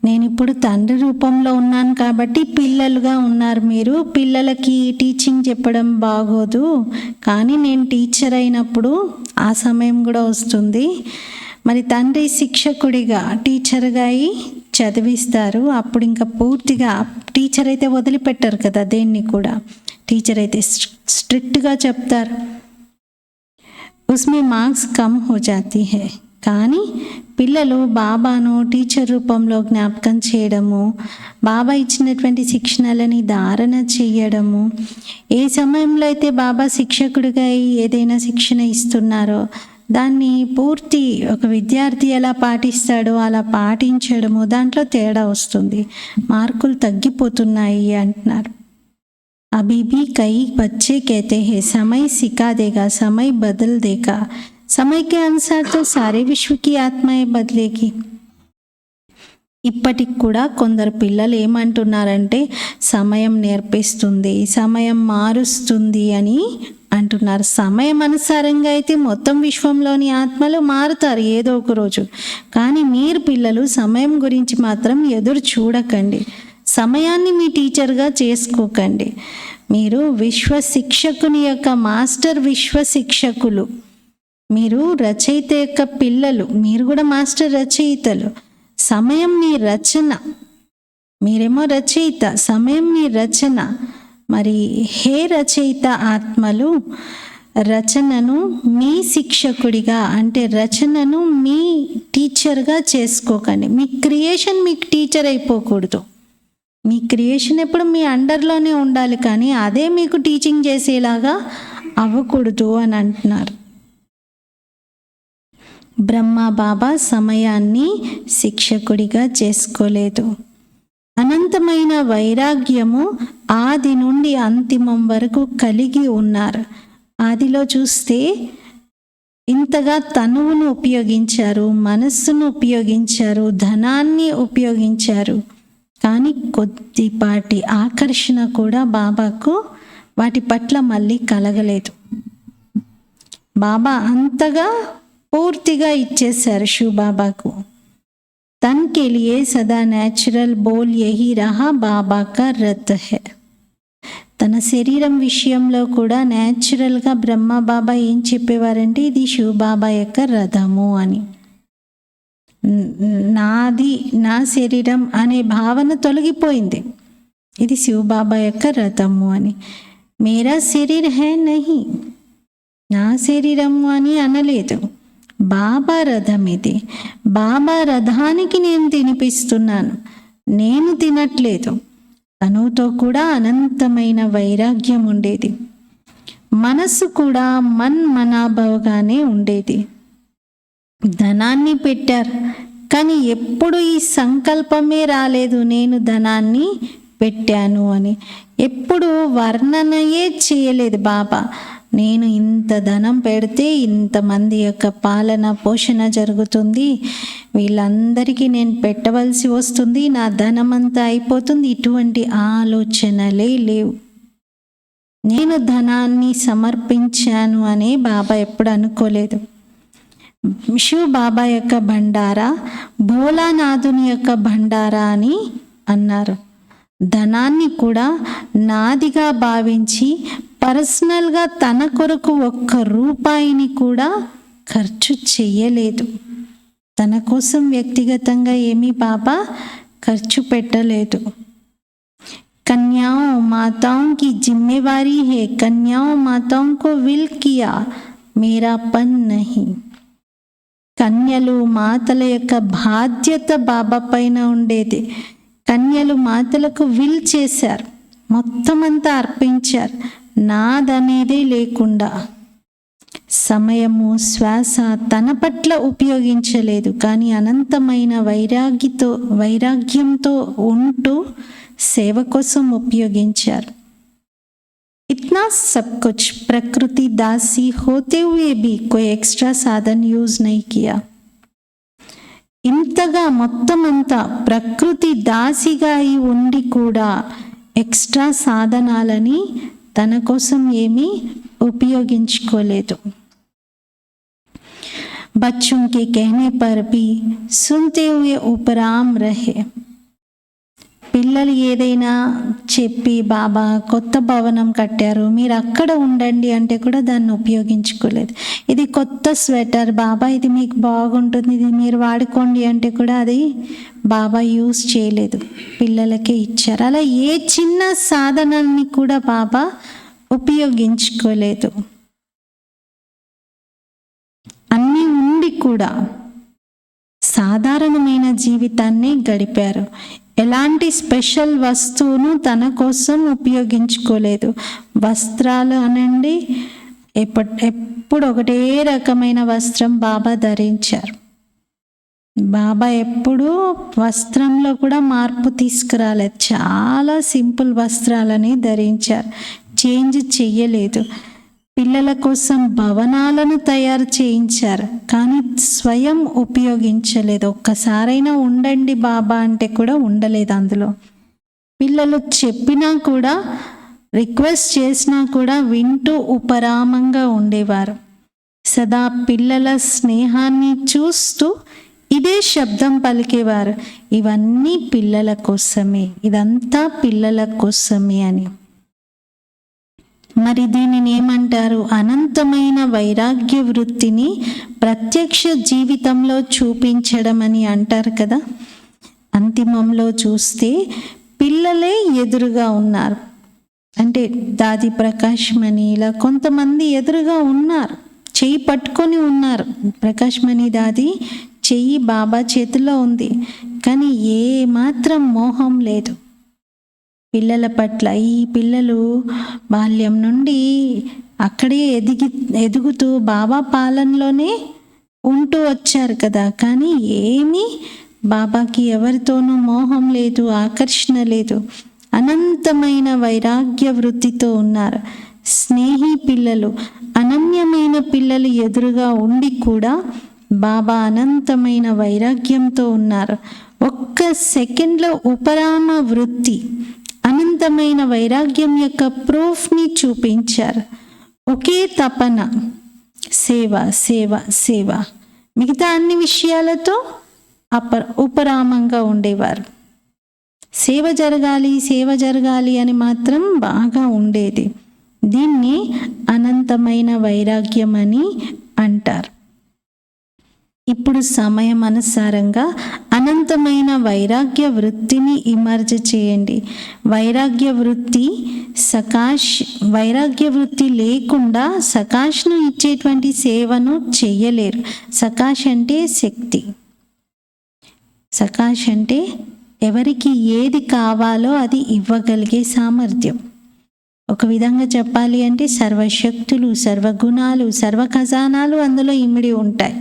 నేను ఇప్పుడు తండ్రి రూపంలో ఉన్నాను కాబట్టి పిల్లలుగా ఉన్నారు మీరు, పిల్లలకి టీచింగ్ చెప్పడం బాగోదు, కానీ నేను టీచర్ అయినప్పుడు ఆ సమయం కూడా వస్తుంది. మరి తండ్రి శిక్షకుడిగా టీచర్గా అయి చదివిస్తారు. అప్పుడు ఇంకా పూర్తిగా టీచర్ అయితే వదిలిపెట్టారు కదా, దేన్ని కూడా టీచర్ అయితే స్ట్రిక్ట్గా చెప్తారు. ఉస్మే మార్క్స్ కమ్ హో జాతీ హై. కానీ పిల్లలు బాబాను టీచర్ రూపంలో జ్ఞాపకం చేయడము, బాబా ఇచ్చినటువంటి శిక్షణలని ధారణ చేయడము, ఏ సమయంలో అయితే బాబా శిక్షకుడిగా ఏదైనా శిక్షణ ఇస్తున్నారో దాన్ని పూర్తి ఒక విద్యార్థి ఎలా పాటిస్తాడో అలా పాటించడము, దాంట్లో తేడా వస్తుంది, మార్కులు తగ్గిపోతున్నాయి అంటున్నారు. अभी भी कई बच्चे कहते हैं समय सिखा देगा, समय बदल देगा, समय के अनुसार तो सारे विश्व की आत्माएं बदलेगी. ఇప్పటికి కూడా కొందరు పిల్లలు ఏమంటున్నారంటే సమయం నేర్పిస్తుంది, సమయం మారుస్తుంది అని అంటున్నారు. సమయం అనుసారంగా అయితే మొత్తం విశ్వంలోని ఆత్మలు మారుతారు ఏదో ఒక రోజు. కానీ మీరు పిల్లలు సమయం గురించి మాత్రం ఎదురు చూడకండి, సమయాన్ని మీ టీచర్గా చేసుకోకండి. మీరు విశ్వ శిక్షకుని యొక్క మాస్టర్, విశ్వ శిక్షకులు. మీరు రచయిత యొక్క పిల్లలు, మీరు కూడా మాస్టర్ రచయితలు. సమయం మీ రచన, మీరేమో రచయిత, సమయం మీ రచన. మరి హే రచయిత ఆత్మలు, రచనను మీ శిక్షకుడిగా అంటే రచనను మీ టీచర్గా చేసుకోకండి. మీ క్రియేషన్ మీకు టీచర్ అయిపోకూడదు. మీ క్రియేషన్ ఎప్పుడు మీ అండర్లోనే ఉండాలి, కానీ అదే మీకు టీచింగ్ చేసేలాగా అవ్వకూడదు అని అంటున్నారు. బ్రహ్మ బాబా సమయాన్ని శిక్షకుడిగా చేసుకోలేదు. అనంతమైన వైరాగ్యము ఆది నుండి అంతిమం వరకు కలిగి ఉన్నారు. ఆదిలో చూస్తే ఇంతగా తనువును ఉపయోగించారు, మనస్సును ఉపయోగించారు, ధనాన్ని ఉపయోగించారు. కానీ కొద్దిపాటి ఆకర్షణ కూడా బాబాకు వాటి పట్ల మళ్ళీ కలగలేదు. బాబా అంతగా పూర్తిగా ఇచ్చేశారు శివబాబాకు. तन के लिए सदा नेचुरल बोल यही रहा बाबा का रथ है. తన శరీరం విషయంలో కూడా న్యాచురల్గా బ్రహ్మ బాబా ఏం చెప్పేవారంటే ఇది శివబాబా యొక్క రథము అని. నాది నా శరీరం అనే భావన తొలగిపోయింది. ఇది శివబాబా యొక్క రథము అని. మేరా శరీర్ హై నహి, నా శరీరము అని అనలేదు. బాబా రథం ఇది. బాబా రథానికి నేను తినిపిస్తున్నాను, నేను తినట్లేదు. తనుతో కూడా అనంతమైన వైరాగ్యం ఉండేది. మనస్సు కూడా మనాభవగానే ఉండేది. ధనాన్ని పెట్టారు, కానీ ఎప్పుడు ఈ సంకల్పమే రాలేదు నేను ధనాన్ని పెట్టాను అని. ఎప్పుడు వర్ణనయే చేయలేదు బాబా. నేను ఇంత ధనం పెడితే ఇంతమంది యొక్క పాలన పోషణ జరుగుతుంది, వీళ్ళందరికీ నేను పెట్టవలసి వస్తుంది, నా ధనం అంతా అయిపోతుంది. ఇటువంటి ఆలోచనలే లేవు. నేను ధనాన్ని సమర్పించాను అని బాబా ఎప్పుడు అనుకోలేదు. శివ్ బాబా యొక్క భండారా భోలానాథుని యొక్క భండారా అని అన్నారు. ధనాన్ని కూడా నాదిగా భావించి పర్సనల్గా తన కొరకు ఒక్క రూపాయిని కూడా ఖర్చు చెయ్యలేదు. తన కోసం వ్యక్తిగతంగా ఏమీ బాబా ఖర్చు పెట్టలేదు. కన్యాओं माताओं की जिम्मेवारी है, कन्याओं माताओं को विल किया, मेरा पन नहीं. కన్యలు మాతల యొక్క బాధ్యత బాబా పైన ఉండేది. కన్యలు మాతలకు విల్ చేశారు, మొత్తం అంతా అర్పించారు, నాదనేదే లేకుండా. సమయము శ్వాస తన పట్ల ఉపయోగించలేదు, కానీ అనంతమైన వైరాగ్యంతో ఉంటూ సేవ కోసం ఉపయోగించారు. इतना सब कुछ प्रकृति दासी होते हुए भी कोई एक्स्ट्रा साधन यूज नहीं किया. ఇంతగా మొత్తం అంతా ప్రకృతి దాసిగా అయి ఉండి కూడా ఎక్స్ట్రా సాధనాలని తన కోసం ఏమీ ఉపయోగించుకోలేదు. बच्चों के कहने पर भी सुनते हुए उपराम रहे. పిల్లలు ఏదైనా చెప్పి బాబా కొత్త భవనం కట్టారు, మీరు అక్కడ ఉండండి అంటే కూడా దాన్ని ఉపయోగించుకోలేదు. ఇది కొత్త స్వెటర్ బాబా, ఇది మీకు బాగుంటుంది, ఇది మీరు వాడుకోండి అంటే కూడా అది బాబా యూజ్ చేయలేదు, పిల్లలకే ఇచ్చారు. అలా ఏ చిన్న సాధనాన్ని కూడా బాబా ఉపయోగించుకోలేదు. అన్నీ ఉండి కూడా సాధారణమైన జీవితాన్ని గడిపారు. ఎలాంటి స్పెషల్ వస్తువును తన కోసం ఉపయోగించుకోలేదు. వస్త్రాలు అనండి, ఎప్పుడు ఒకటే రకమైన వస్త్రం బాబా ధరించారు. బాబా ఎప్పుడూ వస్త్రంలో కూడా మార్పు తీసుకురాలేదు. చాలా సింపుల్ వస్త్రాలని ధరించారు, చేంజ్ చెయ్యలేదు. పిల్లల కోసం భవనాలను తయారు చేయించారు, కానీ స్వయం ఉపయోగించలేదు. ఒక్కసారైనా ఉండండి బాబా అంటే కూడా ఉండలేదు అందులో. పిల్లలు చెప్పినా కూడా, రిక్వెస్ట్ చేసినా కూడా వింటూ ఉపరామంగా ఉండేవారు. సదా పిల్లల స్నేహాన్ని చూస్తూ ఇదే శబ్దం పలికేవారు, ఇవన్నీ పిల్లల కోసమే, ఇదంతా పిల్లల కోసమే అని. మరి దీనిని ఏమంటారు? అనంతమైన వైరాగ్య వృత్తిని ప్రత్యక్ష జీవితంలో చూపించడం అని అంటారు కదా. అంతిమంలో చూస్తే పిల్లలే ఎదురుగా ఉన్నారు. అంటే దాది ప్రకాష్ మణి ఇలా కొంతమంది ఎదురుగా ఉన్నారు, చెయ్యి పట్టుకొని ఉన్నారు. ప్రకాష్ మణి దాది చెయ్యి బాబా చేతిలో ఉంది, కానీ ఏ మాత్రం మోహం లేదు పిల్లల పట్ల. ఈ పిల్లలు బాల్యం నుండి అక్కడే ఎదుగుతూ బాబా పాలనలోనే ఉంటూ వచ్చారు కదా, కానీ ఏమీ బాబాకి ఎవరితోనూ మోహం లేదు, ఆకర్షణ లేదు. అనంతమైన వైరాగ్య వృత్తితో ఉన్నారు. స్నేహి పిల్లలు, అనన్యమైన పిల్లలు ఎదురుగా ఉండి కూడా బాబా అనంతమైన వైరాగ్యంతో ఉన్నారు. ఒక్క సెకండ్లో ఉపరామ వృత్తి, అనంతమైన వైరాగ్యం యొక్క ప్రూఫ్ని చూపించారు. ఒకే తపన, సేవ సేవ సేవ. మిగతా అన్ని విషయాలతో ఉపరామంగా ఉండేవారు. సేవ జరగాలి అని మాత్రం బాగా ఉండేది. దీన్ని అనంతమైన వైరాగ్యం అని అంటారు. ఇప్పుడు సమయం అనుసారంగా అనంతమైన వైరాగ్య వృత్తిని ఇమర్జ్ చేయండి. వైరాగ్య వృత్తి లేకుండా సకాష్ను ఇచ్చేటువంటి సేవను చెయ్యలేరు. సకాష్ అంటే శక్తి. సకాష్ అంటే ఎవరికి ఏది కావాలో అది ఇవ్వగలిగే సామర్థ్యం. ఒక విధంగా చెప్పాలి అంటే సర్వశక్తులు, సర్వగుణాలు, సర్వ ఖజానాలు అందులో ఇమిడి ఉంటాయి.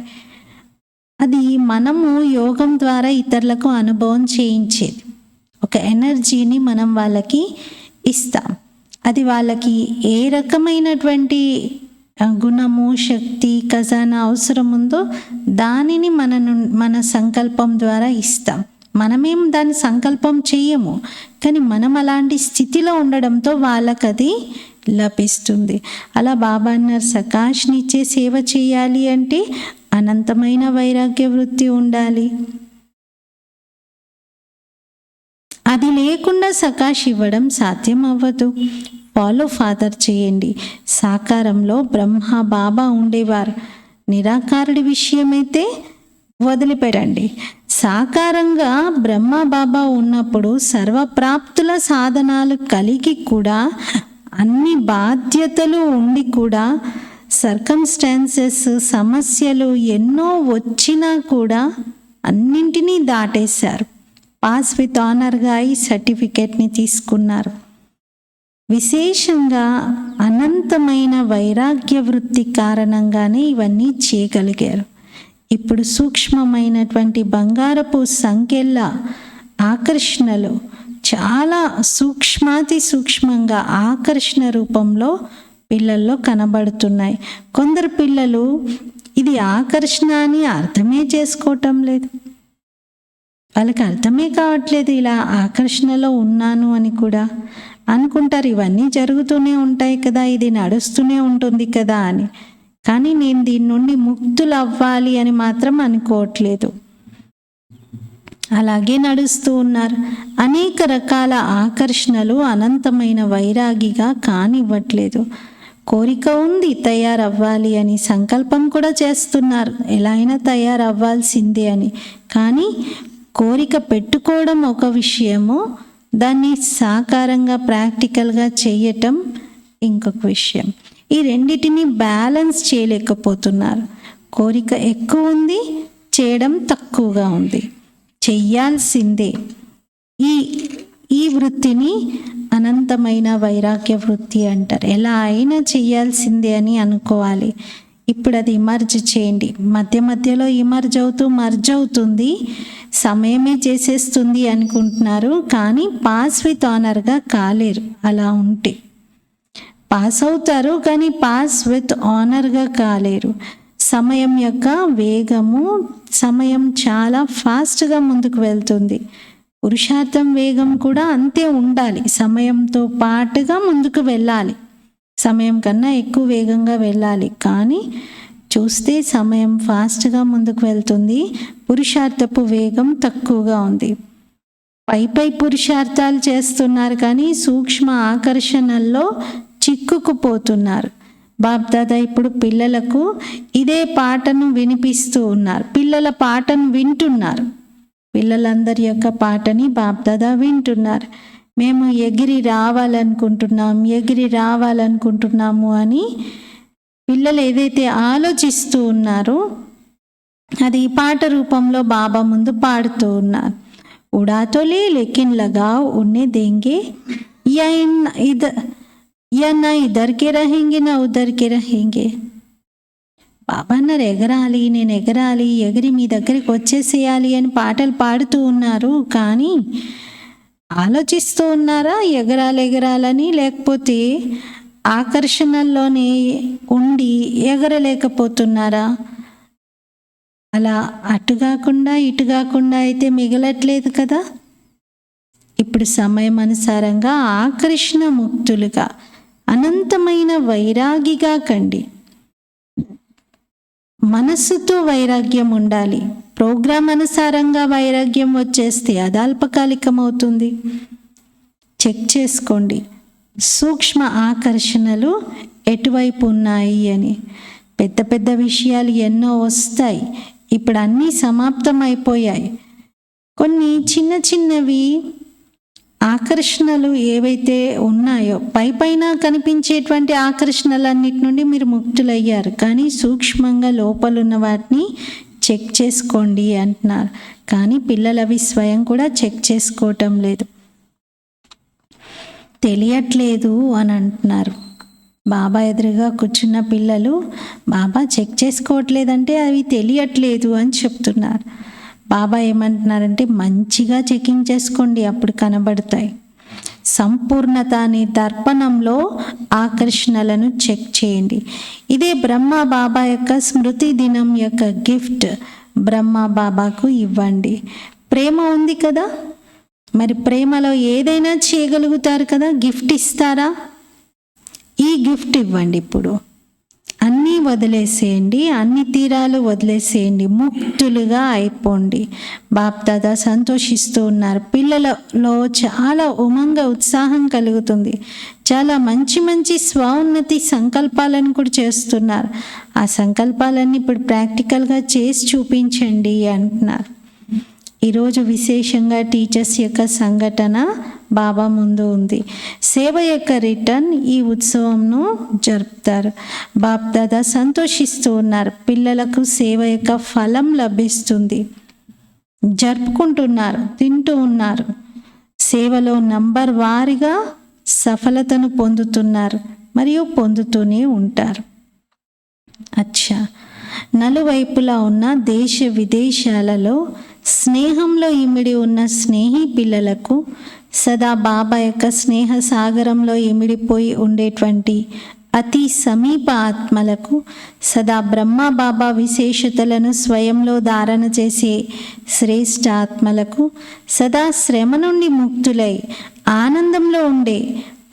అది మనము యోగం ద్వారా ఇతరులకు అనుభవం చేయించేది. ఒక ఎనర్జీని మనం వాళ్ళకి ఇస్తాం. అది వాళ్ళకి ఏ రకమైనటువంటి గుణము, శక్తి, ఖజానా అవసరం ఉందో దానిని మన సంకల్పం ద్వారా ఇస్తాం. మనమేం దాని సంకల్పం చెయ్యము, కానీ మనం అలాంటి స్థితిలో ఉండడంతో వాళ్ళకి అది లభిస్తుంది. అలా బాబా అన్నారు, సకాష్నిచ్చే సేవ చేయాలి అంటే అనంతమైన వైరాగ్య వృత్తి ఉండాలి. అది లేకుండా సకాష్ ఇవ్వడం సాధ్యం అవ్వదు. ఫాలో ఫాదర్ చేయండి. సాకారంలో బ్రహ్మ బాబా ఉండేవారు. నిరాకారుడి విషయమైతే వదిలిపెట్టండి. సాకారంగా బ్రహ్మ బాబా ఉన్నప్పుడు సర్వప్రాప్తుల సాధనాలు కలిగి కూడా, అన్ని బాధ్యతలు ఉండి కూడా, సర్కమ్స్టాన్సెస్, సమస్యలు ఎన్నో వచ్చినా కూడా అన్నింటినీ దాటేశారు. పాస్ విత్ ఆనర్గా ఈ సర్టిఫికెట్ని తీసుకున్నారు. విశేషంగా అనంతమైన వైరాగ్య వృత్తి కారణంగానే ఇవన్నీ చేయగలిగారు. ఇప్పుడు సూక్ష్మమైనటువంటి బంగారపు సంఖ్యల ఆకర్షణలు చాలా సూక్ష్మాతి సూక్ష్మంగా ఆకర్షణ రూపంలో పిల్లల్లో కనబడుతున్నాయి. కొందరు పిల్లలు ఇది ఆకర్షణ అని అర్థమే చేసుకోవటం లేదు. వాళ్ళకి అర్థమే కావట్లేదు ఇలా ఆకర్షణలో ఉన్నాను అని కూడా అనుకుంటారు. ఇవన్నీ జరుగుతూనే ఉంటాయి కదా, ఇది నడుస్తూనే ఉంటుంది కదా అని. కానీ నేను దీని నుండి ముక్తులు అవ్వాలి అని మాత్రం అనుకోవట్లేదు. అలాగే నడుస్తూ ఉన్నారు. అనేక రకాల ఆకర్షణలు అనంతమైన వైరాగిగా కానివ్వట్లేదు. కోరిక ఉంది తయారవ్వాలి అని, సంకల్పం కూడా చేస్తున్నారు ఎలా అయినా తయారవ్వాల్సిందే అని. కానీ కోరిక పెట్టుకోవడం ఒక విషయము, దాన్ని సాకారంగా ప్రాక్టికల్గా చేయటం ఇంకొక విషయం. ఈ రెండిటిని బ్యాలెన్స్ చేయలేకపోతున్నారు. కోరిక ఎక్కువ ఉంది, చేయడం తక్కువగా ఉంది. చెయ్యాల్సిందే. ఈ వృత్తిని అనంతమైన వైరాగ్య వృత్తి అంటారు. ఎలా అయినా చెయ్యాల్సిందే అని అనుకోవాలి. ఇప్పుడు అది ఇమర్జ్ చేయండి. మధ్య మధ్యలో ఇమర్జ్ అవుతూ మర్జ్ అవుతుంది, సమయమే చేసేస్తుంది అనుకుంటున్నారు. కానీ పాస్ విత్ ఆనర్గా కాలేరు. అలా ఉంటే పాస్ అవుతారు, కానీ పాస్ విత్ ఆనర్గా కాలేరు. సమయం యొక్క వేగము, సమయం చాలా ఫాస్ట్గా ముందుకు వెళ్తుంది. పురుషార్థం వేగం కూడా అంతే ఉండాలి. సమయంతో పాటుగా ముందుకు వెళ్ళాలి. సమయం కన్నా ఎక్కువ వేగంగా వెళ్ళాలి. కానీ చూస్తే సమయం ఫాస్ట్గా ముందుకు వెళ్తుంది, పురుషార్థపు వేగం తక్కువగా ఉంది. పై పురుషార్థాలు చేస్తున్నారు, కానీ సూక్ష్మ ఆకర్షణల్లో చిక్కుకుపోతున్నారు. బాబ్దాదా ఇప్పుడు పిల్లలకు ఇదే పాటను వినిపిస్తూ ఉన్నారు. పిల్లల పాటను వింటున్నారు. పిల్లలందరి యొక్క పాటని బాబ్దాదా వింటున్నారు. మేము ఎగిరి రావాలనుకుంటున్నాము అని పిల్లలు ఏదైతే ఆలోచిస్తూ ఉన్నారో అది పాట రూపంలో బాబా ముందు పాడుతూ ఉన్నారు. ఉడాతోలే లేకిన్ లగావ్ ఉన్నే దేంగే या ना इधर के रहेंगे ना उधर के रहेंगे. బాబా అన్నారు, ఎగరాలి, నేను ఎగరాలి, ఎగిరి మీ దగ్గరికి వచ్చేసేయాలి అని పాటలు పాడుతూ ఉన్నారు. కానీ ఆలోచిస్తూ ఉన్నారా ఎగరాలని, లేకపోతే ఆకర్షణల్లోనే ఉండి ఎగరలేకపోతున్నారా? అలా అటు కాకుండా ఇటు కాకుండా అయితే మిగలట్లేదు కదా. ఇప్పుడు సమయం అనుసారంగా ఆకర్షణ ముక్తులుగా, అనంతమైన వైరాగిగా కండి. మనస్సుతో వైరాగ్యం ఉండాలి. ప్రోగ్రాం అనుసారంగా వైరాగ్యం వచ్చేస్తే అది అల్పకాలికమవుతుంది. చెక్ చేసుకోండి సూక్ష్మ ఆకర్షణలు ఎటువైపు ఉన్నాయి అని. పెద్ద పెద్ద విషయాలు ఎన్నో వస్తాయి, ఇప్పుడు అన్నీ సమాప్తం అయిపోయాయి. కొన్ని చిన్న చిన్నవి ఆకర్షణలు ఏవైతే ఉన్నాయో పైన కనిపించేటువంటి ఆకర్షణలన్నిటి నుండి మీరు ముక్తులయ్యారు. కానీ సూక్ష్మంగా లోపలున్న వాటిని చెక్ చేసుకోండి అంటున్నారు. కానీ పిల్లలు అవి స్వయం కూడా చెక్ చేసుకోవటం లేదు, తెలియట్లేదు అని అంటున్నారు. బాబా ఎదురుగా కూర్చున్న పిల్లలు బాబా చెక్ చేసుకోవట్లేదంటే అవి తెలియట్లేదు అని చెప్తున్నారు. బాబా ఏమంటున్నారంటే మంచిగా చెకింగ్ చేసుకోండి, అప్పుడు కనబడతాయి. సంపూర్ణత అనే దర్పణంలో ఆకర్షణలను చెక్ చేయండి. ఇదే బ్రహ్మ బాబా యొక్క స్మృతి దినం యొక్క గిఫ్ట్. బ్రహ్మ బాబాకు ఇవ్వండి. ప్రేమ ఉంది కదా, మరి ప్రేమలో ఏదైనా చేయగలుగుతారు కదా, గిఫ్ట్ ఇస్తారా? ఈ గిఫ్ట్ ఇవ్వండి. ఇప్పుడు అన్నీ వదిలేసేయండి, అన్ని తీరాలు వదిలేసేయండి, ముక్తులుగా అయిపోండి. బాప్ దాదా సంతోషిస్తూ ఉన్నారు. పిల్లలలో చాలా ఉమంగ ఉత్సాహం కలుగుతుంది. చాలా మంచి మంచి స్వోన్నతి సంకల్పాలను కూడా చేస్తున్నారు. ఆ సంకల్పాలన్నీ ఇప్పుడు ప్రాక్టికల్గా చేసి చూపించండి అంటున్నారు. ఈరోజు విశేషంగా టీచర్స్ యొక్క సంఘటన బాబా ముందు ఉంది. సేవ యొక్క రిటర్న్ ఈ ఉత్సవంను జరుపుతారు. బాప్ దాదా సంతోషిస్తూ ఉన్నారు. పిల్లలకు సేవ యొక్క ఫలం లభిస్తుంది. జరుపుకుంటున్నారు, తింటూ ఉన్నారు. సేవలో నంబర్ వారీగా సఫలతను పొందుతున్నారు మరియు పొందుతూనే ఉంటారు. అచ్చా, నలువైపులా ఉన్న దేశ విదేశాలలో స్నేహంలో ఇమిడి ఉన్న స్నేహి పిల్లలకు, సదా బాబా యొక్క స్నేహ సాగరంలో ఇమిడిపోయి ఉండేటువంటి అతి సమీప ఆత్మలకు, సదా బ్రహ్మ బాబా విశేషతలను స్వయంలో ధారణ చేసే శ్రేష్ఠ ఆత్మలకు, సదా శ్రమ నుండి ముక్తులై ఆనందంలో ఉండే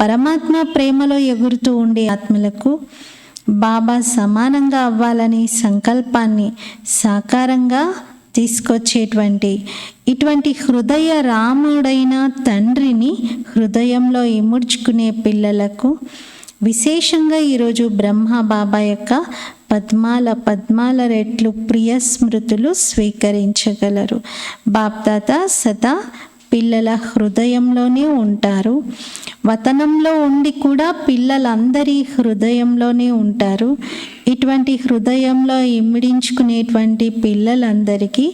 పరమాత్మ ప్రేమలో ఎగురుతూ ఉండే ఆత్మలకు బాబా సమానంగా అవ్వాలని సంకల్పాన్ని సాకారంగా తీసుకొచ్చేటువంటి ఇటువంటి హృదయ రాముడైన తండ్రిని హృదయంలో ఇముడ్చుకునే పిల్లలకు విశేషంగా ఈరోజు బ్రహ్మ బాబా యొక్క పద్మాల రెట్లు ప్రియ స్మృతులు స్వీకరించగలరు. బాప్దాత సదా పిల్లల హృదయంలోనే ఉంటారు. వతనంలో ఉండి కూడా పిల్లలందరి హృదయంలోనే ఉంటారు. ఇటువంటి హృదయంలో ఇమిడించుకునేటువంటి పిల్లలందరికీ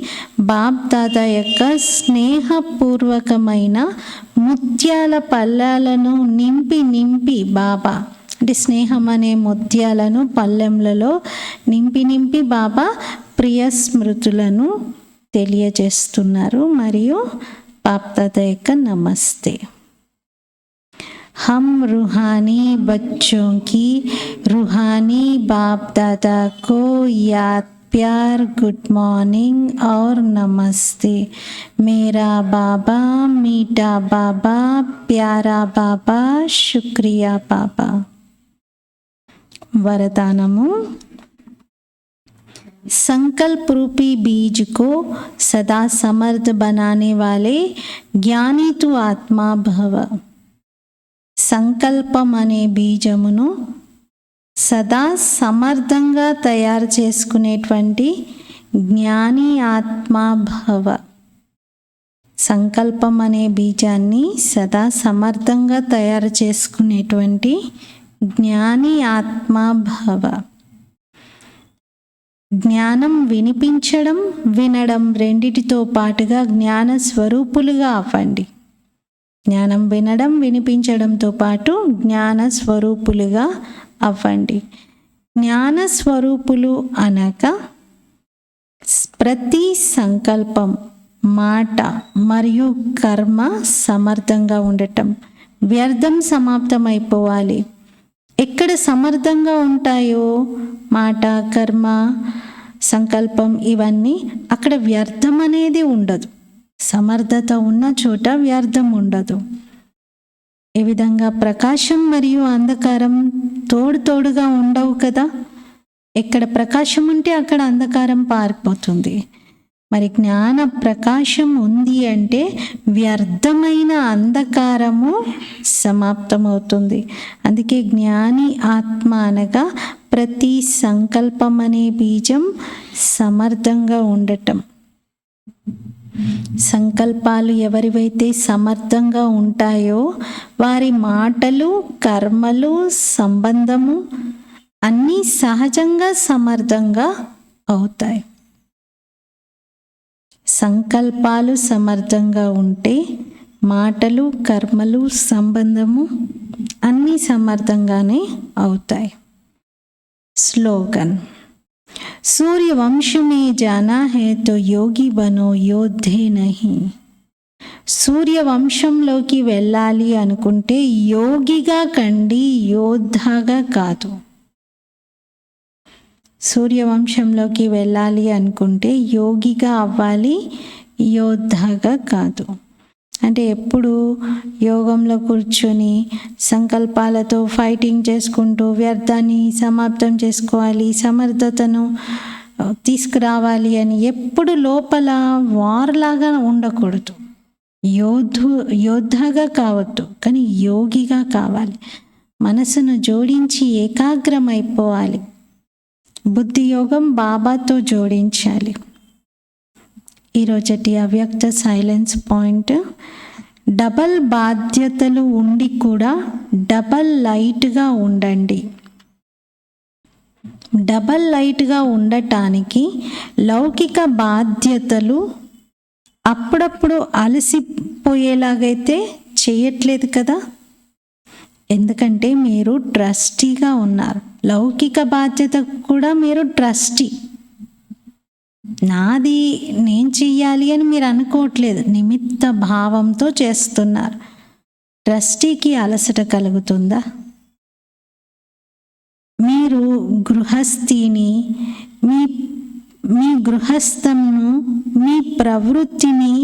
బాప్ దాదా యొక్క స్నేహపూర్వకమైన ముత్యాల పళ్ళాలను నింపి బాబా అంటే స్నేహం అనే ముత్యాలను పళ్ళెంలలో నింపి బాబా ప్రియ స్మృతులను తెలియజేస్తున్నారు. మరియు బాప్ దాదా యొక్క నమస్తే. हम रूहानी बच्चों की रूहानी बाप दादा को याद, प्यार, गुड मॉर्निंग और नमस्ते. मेरा बाबा, मीठा बाबा, प्यारा बाबा, शुक्रिया बाबा. वरदानमु. संकल्प रूपी बीज को सदा समर्थ बनाने वाले ज्ञानी तु आत्मा भव. సంకల్పం అనే బీజమును సదా సమర్థంగా తయారు చేసుకునేటువంటి జ్ఞాని ఆత్మాభవ. సంకల్పం అనే బీజాన్ని సదా సమర్థంగా తయారు చేసుకునేటువంటి జ్ఞాని ఆత్మాభవ. జ్ఞానం వినిపించడం, వినడం రెండిటితో పాటుగా జ్ఞాన స్వరూపులుగా అవ్వండి. జ్ఞానం వినడం, వినిపించడంతో పాటు జ్ఞాన స్వరూపులుగా అవ్వండి. జ్ఞాన స్వరూపులు అనగా ప్రతి సంకల్పం, మాట మరియు కర్మ సమర్థంగా ఉండటం. వ్యర్థం సమాప్తమైపోవాలి. ఎక్కడ సమర్థంగా ఉంటాయో మాట, కర్మ, సంకల్పం ఇవన్నీ, అక్కడ వ్యర్థం అనేది ఉండదు. సమర్థత ఉన్న చోట వ్యర్థం ఉండదు. ఏ విధంగా ప్రకాశం మరియు అంధకారం తోడుగా ఉండవు కదా. ఎక్కడ ప్రకాశం ఉంటే అక్కడ అంధకారం పారిపోతుంది. మరి జ్ఞాన ప్రకాశం ఉంది అంటే వ్యర్థమైన అంధకారము సమాప్తమవుతుంది. అందుకే జ్ఞాని ఆత్మ అనగా ప్రతి సంకల్పం అనే బీజం సమర్థంగా ఉండటం. సంకల్పాలు ఎవరివైతే సమర్థంగా ఉంటాయో వారి మాటలు, కర్మలు, సంబంధము అన్నీ సహజంగా సమర్థంగా అవుతాయి. సంకల్పాలు సమర్థంగా ఉంటే మాటలు, కర్మలు, సంబంధము అన్నీ సమర్థంగానే అవుతాయి. స్లోగన్: सूर्यवंश में जाना है तो योगी बनो योद्धे नहीं. సూర్యవంశంలోకి వెళ్ళాలి అనుకుంటే యోగిగా కండి, యోద్ధాగా కాదు. సూర్యవంశంలోకి వెళ్ళాలి అనుకుంటే యోగిగా అవ్వాలి, యోద్ధాగా కాదు. అంటే ఎప్పుడు యోగంలో కూర్చొని సంకల్పాలతో ఫైటింగ్ చేసుకుంటూ వ్యర్థాన్ని సమాప్తం చేసుకోవాలి, సమర్థతను తీసుకురావాలి అని ఎప్పుడు లోపల వార్లాగా ఉండకూడదు. యోద్ధాగా కావద్దు, కానీ యోగిగా కావాలి. మనసును జోడించి ఏకాగ్రమైపోవాలి. బుద్ధి యోగం బాబాతో జోడించాలి. ఈరోజటి అవ్యక్త సైలెన్స్ పాయింట్: డబల్ బాధ్యతలు ఉండి కూడా డబల్ లైట్గా ఉండండి. డబల్ లైట్గా ఉండటానికి లౌకిక బాధ్యతలు అప్పుడప్పుడు అలసిపోయేలాగైతే చేయట్లేదు కదా. ఎందుకంటే మీరు ట్రస్టీగా ఉన్నారు. లౌకిక బాధ్యత కూడా మీరు ట్రస్టీ. నాది నేను చెయ్యాలి అని మీరు అనుకోవట్లేదు, నిమిత్త భావంతో చేస్తున్నారు. ట్రస్టీకి అలసట కలుగుతుందా? మీరు గృహస్థిని, మీ గృహస్థను, మీ ప్రవృత్తిని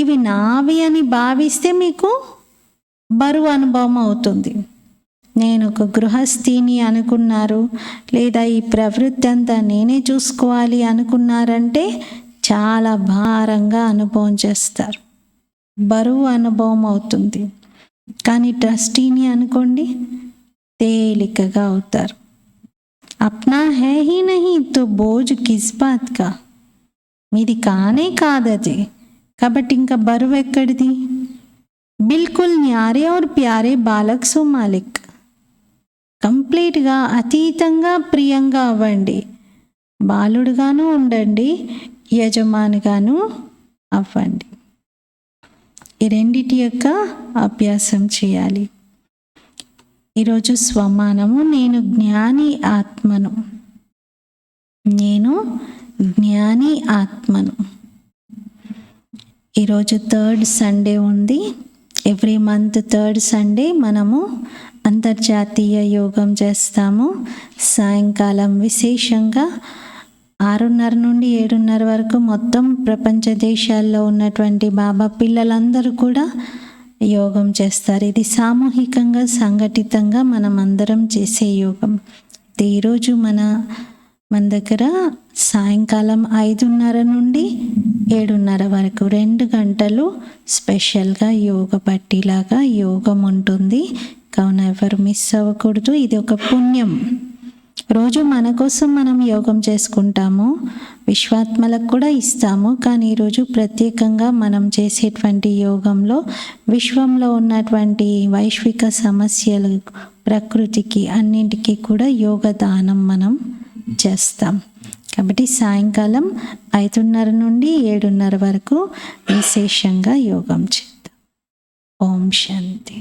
ఇవి నావి అని భావిస్తే మీకు బరువు అనుభవం అవుతుంది. నేను ఒక గృహస్థిని అనుకున్నారు, లేదా ఈ ప్రవృత్తి అంతా నేనే చూసుకోవాలి అనుకున్నారంటే చాలా భారంగా అనుభవం చేస్తారు, బరువు అనుభవం అవుతుంది. కానీ ట్రస్టీని అనుకోండి, తేలికగా అవుతారు. అప్నా హై హీ నహీ తో బోజ్ కిస్ బాత్ కా. మీది కానే కాదది, కాబట్టి ఇంకా బరువు ఎక్కడిది? బిల్కుల్ న్యారే और ప్యారే బాలక్ సో మాలిక్. కంప్లీట్గా అతీతంగా ప్రియంగా అవ్వండి. బాలుడుగాను ఉండండి, యజమానిగాను అవ్వండి. ఈ రెండిటి యొక్క అభ్యాసం చేయాలి. ఈరోజు స్వమానము: నేను జ్ఞాని ఆత్మను. నేను జ్ఞాని ఆత్మను. ఈరోజు 3rd సండే ఉంది. ఎవ్రీ మంత్ 3rd సండే మనము అంతర్జాతీయ యోగం చేస్తాము. సాయంకాలం విశేషంగా 6:30 నుండి 7:30 వరకు మొత్తం ప్రపంచ దేశాల్లో ఉన్నటువంటి బాబా పిల్లలందరూ కూడా యోగం చేస్తారు. ఇది సామూహికంగా, సంఘటితంగా మనం అందరం చేసే యోగం. ఈరోజు మన దగ్గర సాయంకాలం 5:30 నుండి 7:30 వరకు 2 గంటలు స్పెషల్గా యోగ పట్టిలాగా యోగం ఉంటుంది. కావున ఎవరు మిస్ అవ్వకూడదు. ఇది ఒక పుణ్యం. రోజు మన కోసం మనం యోగం చేసుకుంటాము, విశ్వాత్మలకు కూడా ఇస్తాము. కానీ ఈరోజు ప్రత్యేకంగా మనం చేసేటువంటి యోగంలో విశ్వంలో ఉన్నటువంటి వైశ్విక సమస్యలు, ప్రకృతికి అన్నింటికి కూడా యోగదానం మనం చేస్తాం. కాబట్టి సాయంకాలం 5:30 నుండి 7:30 వరకు విశేషంగా యోగం చేద్దాం. ఓం శాంతి.